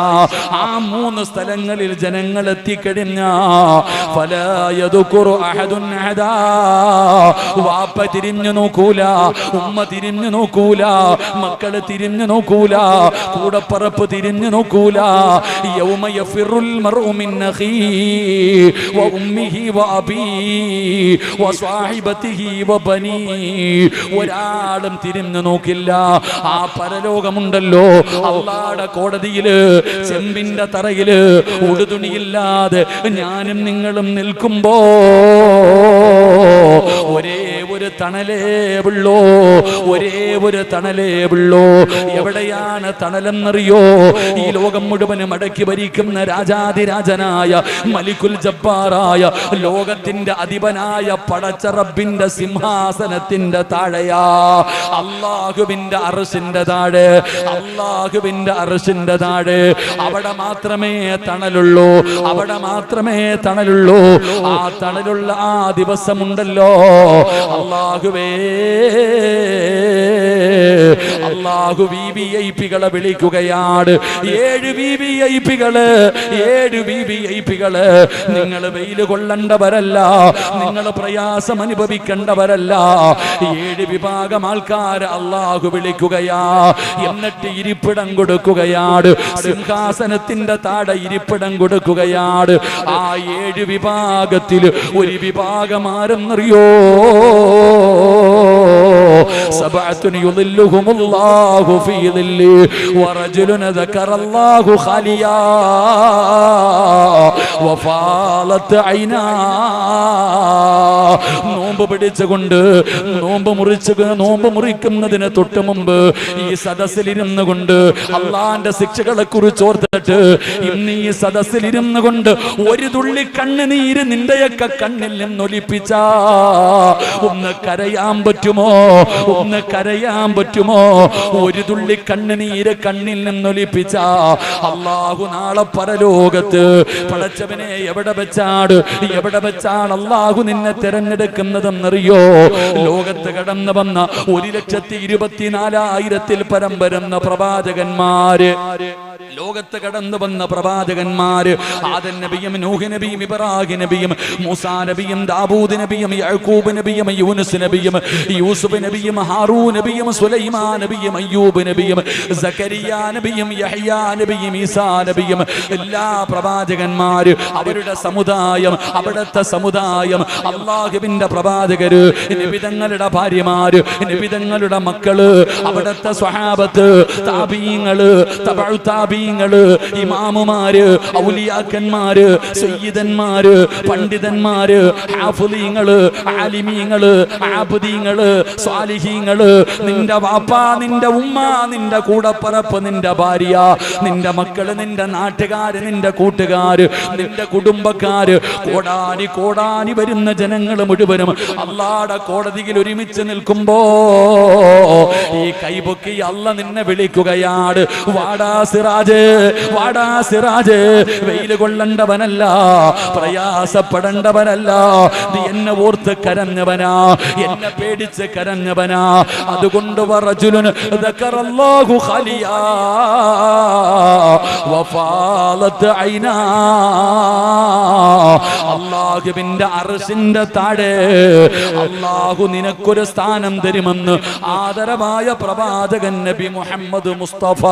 ആ 3 സ്ഥലങ്ങളിൽ ജനങ്ങൾ എത്തിക്കഴിഞ്ഞ വാപ്പ തിരിഞ്ഞു നോക്കൂല, ഉമ്മ തിരിഞ്ഞു നോക്കൂല, മക്കള് തിരിഞ്ഞു നോക്കൂല, കൂടപ്പറപ്പ് തിരിഞ്ഞു നോക്കൂല. യൗമ യഫിറുൽ മർഉ മിൻ അഖീഹി വ ഉമ്മിഹി വ അബീഹി വ സ്വഹിബതിഹി വ ബനീഹി. ഒരാളും തിരിഞ്ഞു നോക്കില്ല. ആ പരലോകമുണ്ടല്ലോ, അല്ലാഹുവിന്റെ കോടതിയില് ചെമ്പിന്റെ തറയില് ഉടുതുണിയില്ലാതെ ഞാനും നിങ്ങളും നിൽക്കുമ്പോ ഒരേ ഒരു തണലേ ഉള്ളൂ, ഒരേ ഒരു തണലേ ഉള്ളൂ. എവിടെയാണ് തണലെന്നറിയോ? ഈ ലോകം മുഴുവനും അടക്കി ഭരിക്കുന്ന രാജാതിരാജനായ മലിക്കുൽ ജബ്ബാറായ ലോകത്തിന്റെ അധിപനായ പടച്ച റബ്ബിന്റെ സിംഹാസനത്തിന്റെ താഴെയാ, അല്ലാഹുവിന്റെ അർശിന്റെ താഴെ, അല്ലാഹുവിന്റെ അർശിന്റെ താഴെ. അവിടെ മാത്രമേ തണലുള്ളൂ, അവിടെ മാത്രമേ തണലുള്ളൂ. ആ തണലുള്ള ആ ദിവസമുണ്ടല്ലോ, അല്ലാഹുവേ അല്ലാഹു വിവിഐപികളെ വിളിക്കുകയാണ്. 7 വിവിഐപികള്, 7 വിവിഐപികള്. നിങ്ങൾ വെയിൽ കൊള്ളേണ്ടവരല്ല, നിങ്ങൾ പ്രയാസം അനുഭവിക്കേണ്ടവരല്ല. 7 വിഭാഗം ആൾക്കാരെ അല്ലാഹു വിളിക്കുകയാ. എന്നിട്ട് ഇരിപ്പിടം കൊടുക്കുകയാണ്, സിംഹാസനത്തിന്റെ താഴെ ഇരിപ്പിടം കൊടുക്കുകയാണ്. ആ 7 വിഭാഗത്തിൽ ഒരു വിഭാഗം ആരെന്നറിയോ? സബഅത്തുൻ യുളില്ലുഹുമുല്ലാഹു ഫീ ദില്ലി വറജുലുൻ ദക്കറല്ലാഹു ഖാലിയാ വഫാലത്ത് ഐനാ. നോമ്പ് പിടിച്ചുകൊണ്ട് നോമ്പ് മുറിക്കുന്നതിന് തൊട്ട് മുമ്പ് ഈ സദസ്സിലിരുന്നു കൊണ്ട് അള്ളാന്റെ ശിക്ഷകളെ കുറിച്ച് ഓർത്തിട്ട് ഇന്ന് ഈ സദസ്സിലിരുന്നു കൊണ്ട് ഒരു തുള്ളി കണ്ണുനീര് നിന്റെയൊക്കെ കണ്ണിൽ നിന്നൊലിപ്പിച്ച ഒന്ന് കരയാൻ പറ്റുമോ? ഒന്ന് കരയാൻ പറ്റുമോ? ഒരു തുള്ളി കണ്ണുനീര് കണ്ണിൽ നിന്നൊലിപ്പിച്ച അള്ളാഹു നാളെ പരലോകത്ത് പടച്ചവനെ എവിടെ വെച്ചാണ് അള്ളാഹു നിന്നെ തെരഞ്ഞെടുക്കുന്നതെന്നറിയോ? ലോകത്ത് കടന്നു വന്ന 1,24,000 പരം വരുന്ന പ്രവാചകന്മാര്, ലോകത്ത് കടന്നു വന്ന പ്രവാചകന്മാര്, ആദം നബിയും നൂഹ് നബിയും ഇബ്രാഹിം നബിയും മൂസാ നബിയും ദാവൂദ് നബിയും യഅ്കൂബ് നബിയും യൂനുസ് നബിയും യൂസുഫ് നബിയും ഹാറൂൻ നബിയും സുലൈമാൻ നബിയും അയ്യൂബ് നബിയും സക്കരിയ നബിയും യഹ്യാ നബിയും ഈസാ നബിയും എല്ലാ പ്രവാചകന്മാര്, അവരുടെ സമുദായം, അവിടുത്തെ സമുദായം, അല്ലാഹുവിന്റെ പ്രവാചകര്, നബിതങ്ങളുടെ ഭാര്യമാര്, നബിതങ്ങളുടെ മക്കള്, അവിടുത്തെ സ്വഹാബത്ത്, താബീങ്ങള്, തബഉ താബീങ്ങള്, ഇമാമുമാര്, ഔലിയാക്കന്മാര്, സയ്യിദന്മാര്, പണ്ഡിതന്മാര്, ഹാഫിളീങ്ങള്, ആലിമീങ്ങള്, ആബിദീങ്ങള്, സ്വാലിഹീങ്ങള്, നിന്റെ വാപ്പ, നിന്റെ ഉമ്മ, നിന്റെ കൂടപ്പറപ്പ്, നിന്റെ ഭാര്യ, നിന്റെ മക്കള്, നിന്റെ നാട്ടുകാര്, നിന്റെ കൂട്ടുകാര്, നിന്റെ കുടുംബക്കാര്, കോടാനി വരുന്ന ജനങ്ങൾ മുഴുവനും അല്ലാഹുവിന്റെ കോടതിയിൽ ഒരുമിച്ച് നിൽക്കുമ്പോ ഈ കൈപൊക്കി അല്ല നിന്നെ വിളിക്കുകയാണ്. വാടാ സിറാജ്, വാടാ സിറാജ്. വെയിൽ കൊള്ളേണ്ടവനല്ല, പ്രയാസപ്പെടേണ്ടവനല്ല, നീ എന്നെ ഓർത്ത് കരഞ്ഞവനാ, എന്നെ പേടിച്ച് കരഞ്ഞവനാ. അതുകൊണ്ട് വറജുലുൻ ദക്കറല്ലാഹു ഖാലിയാ വഫാലത്ത് ഐനാ. അല്ലാഹുവിന്റെ അർശിന്റെ താഴെ അല്ലാഹു നിനക്കൊരു സ്ഥാനം തരുമെന്ന് ആദരവായ പ്രവാചകൻ നബി മുഹമ്മദ് മുസ്തഫ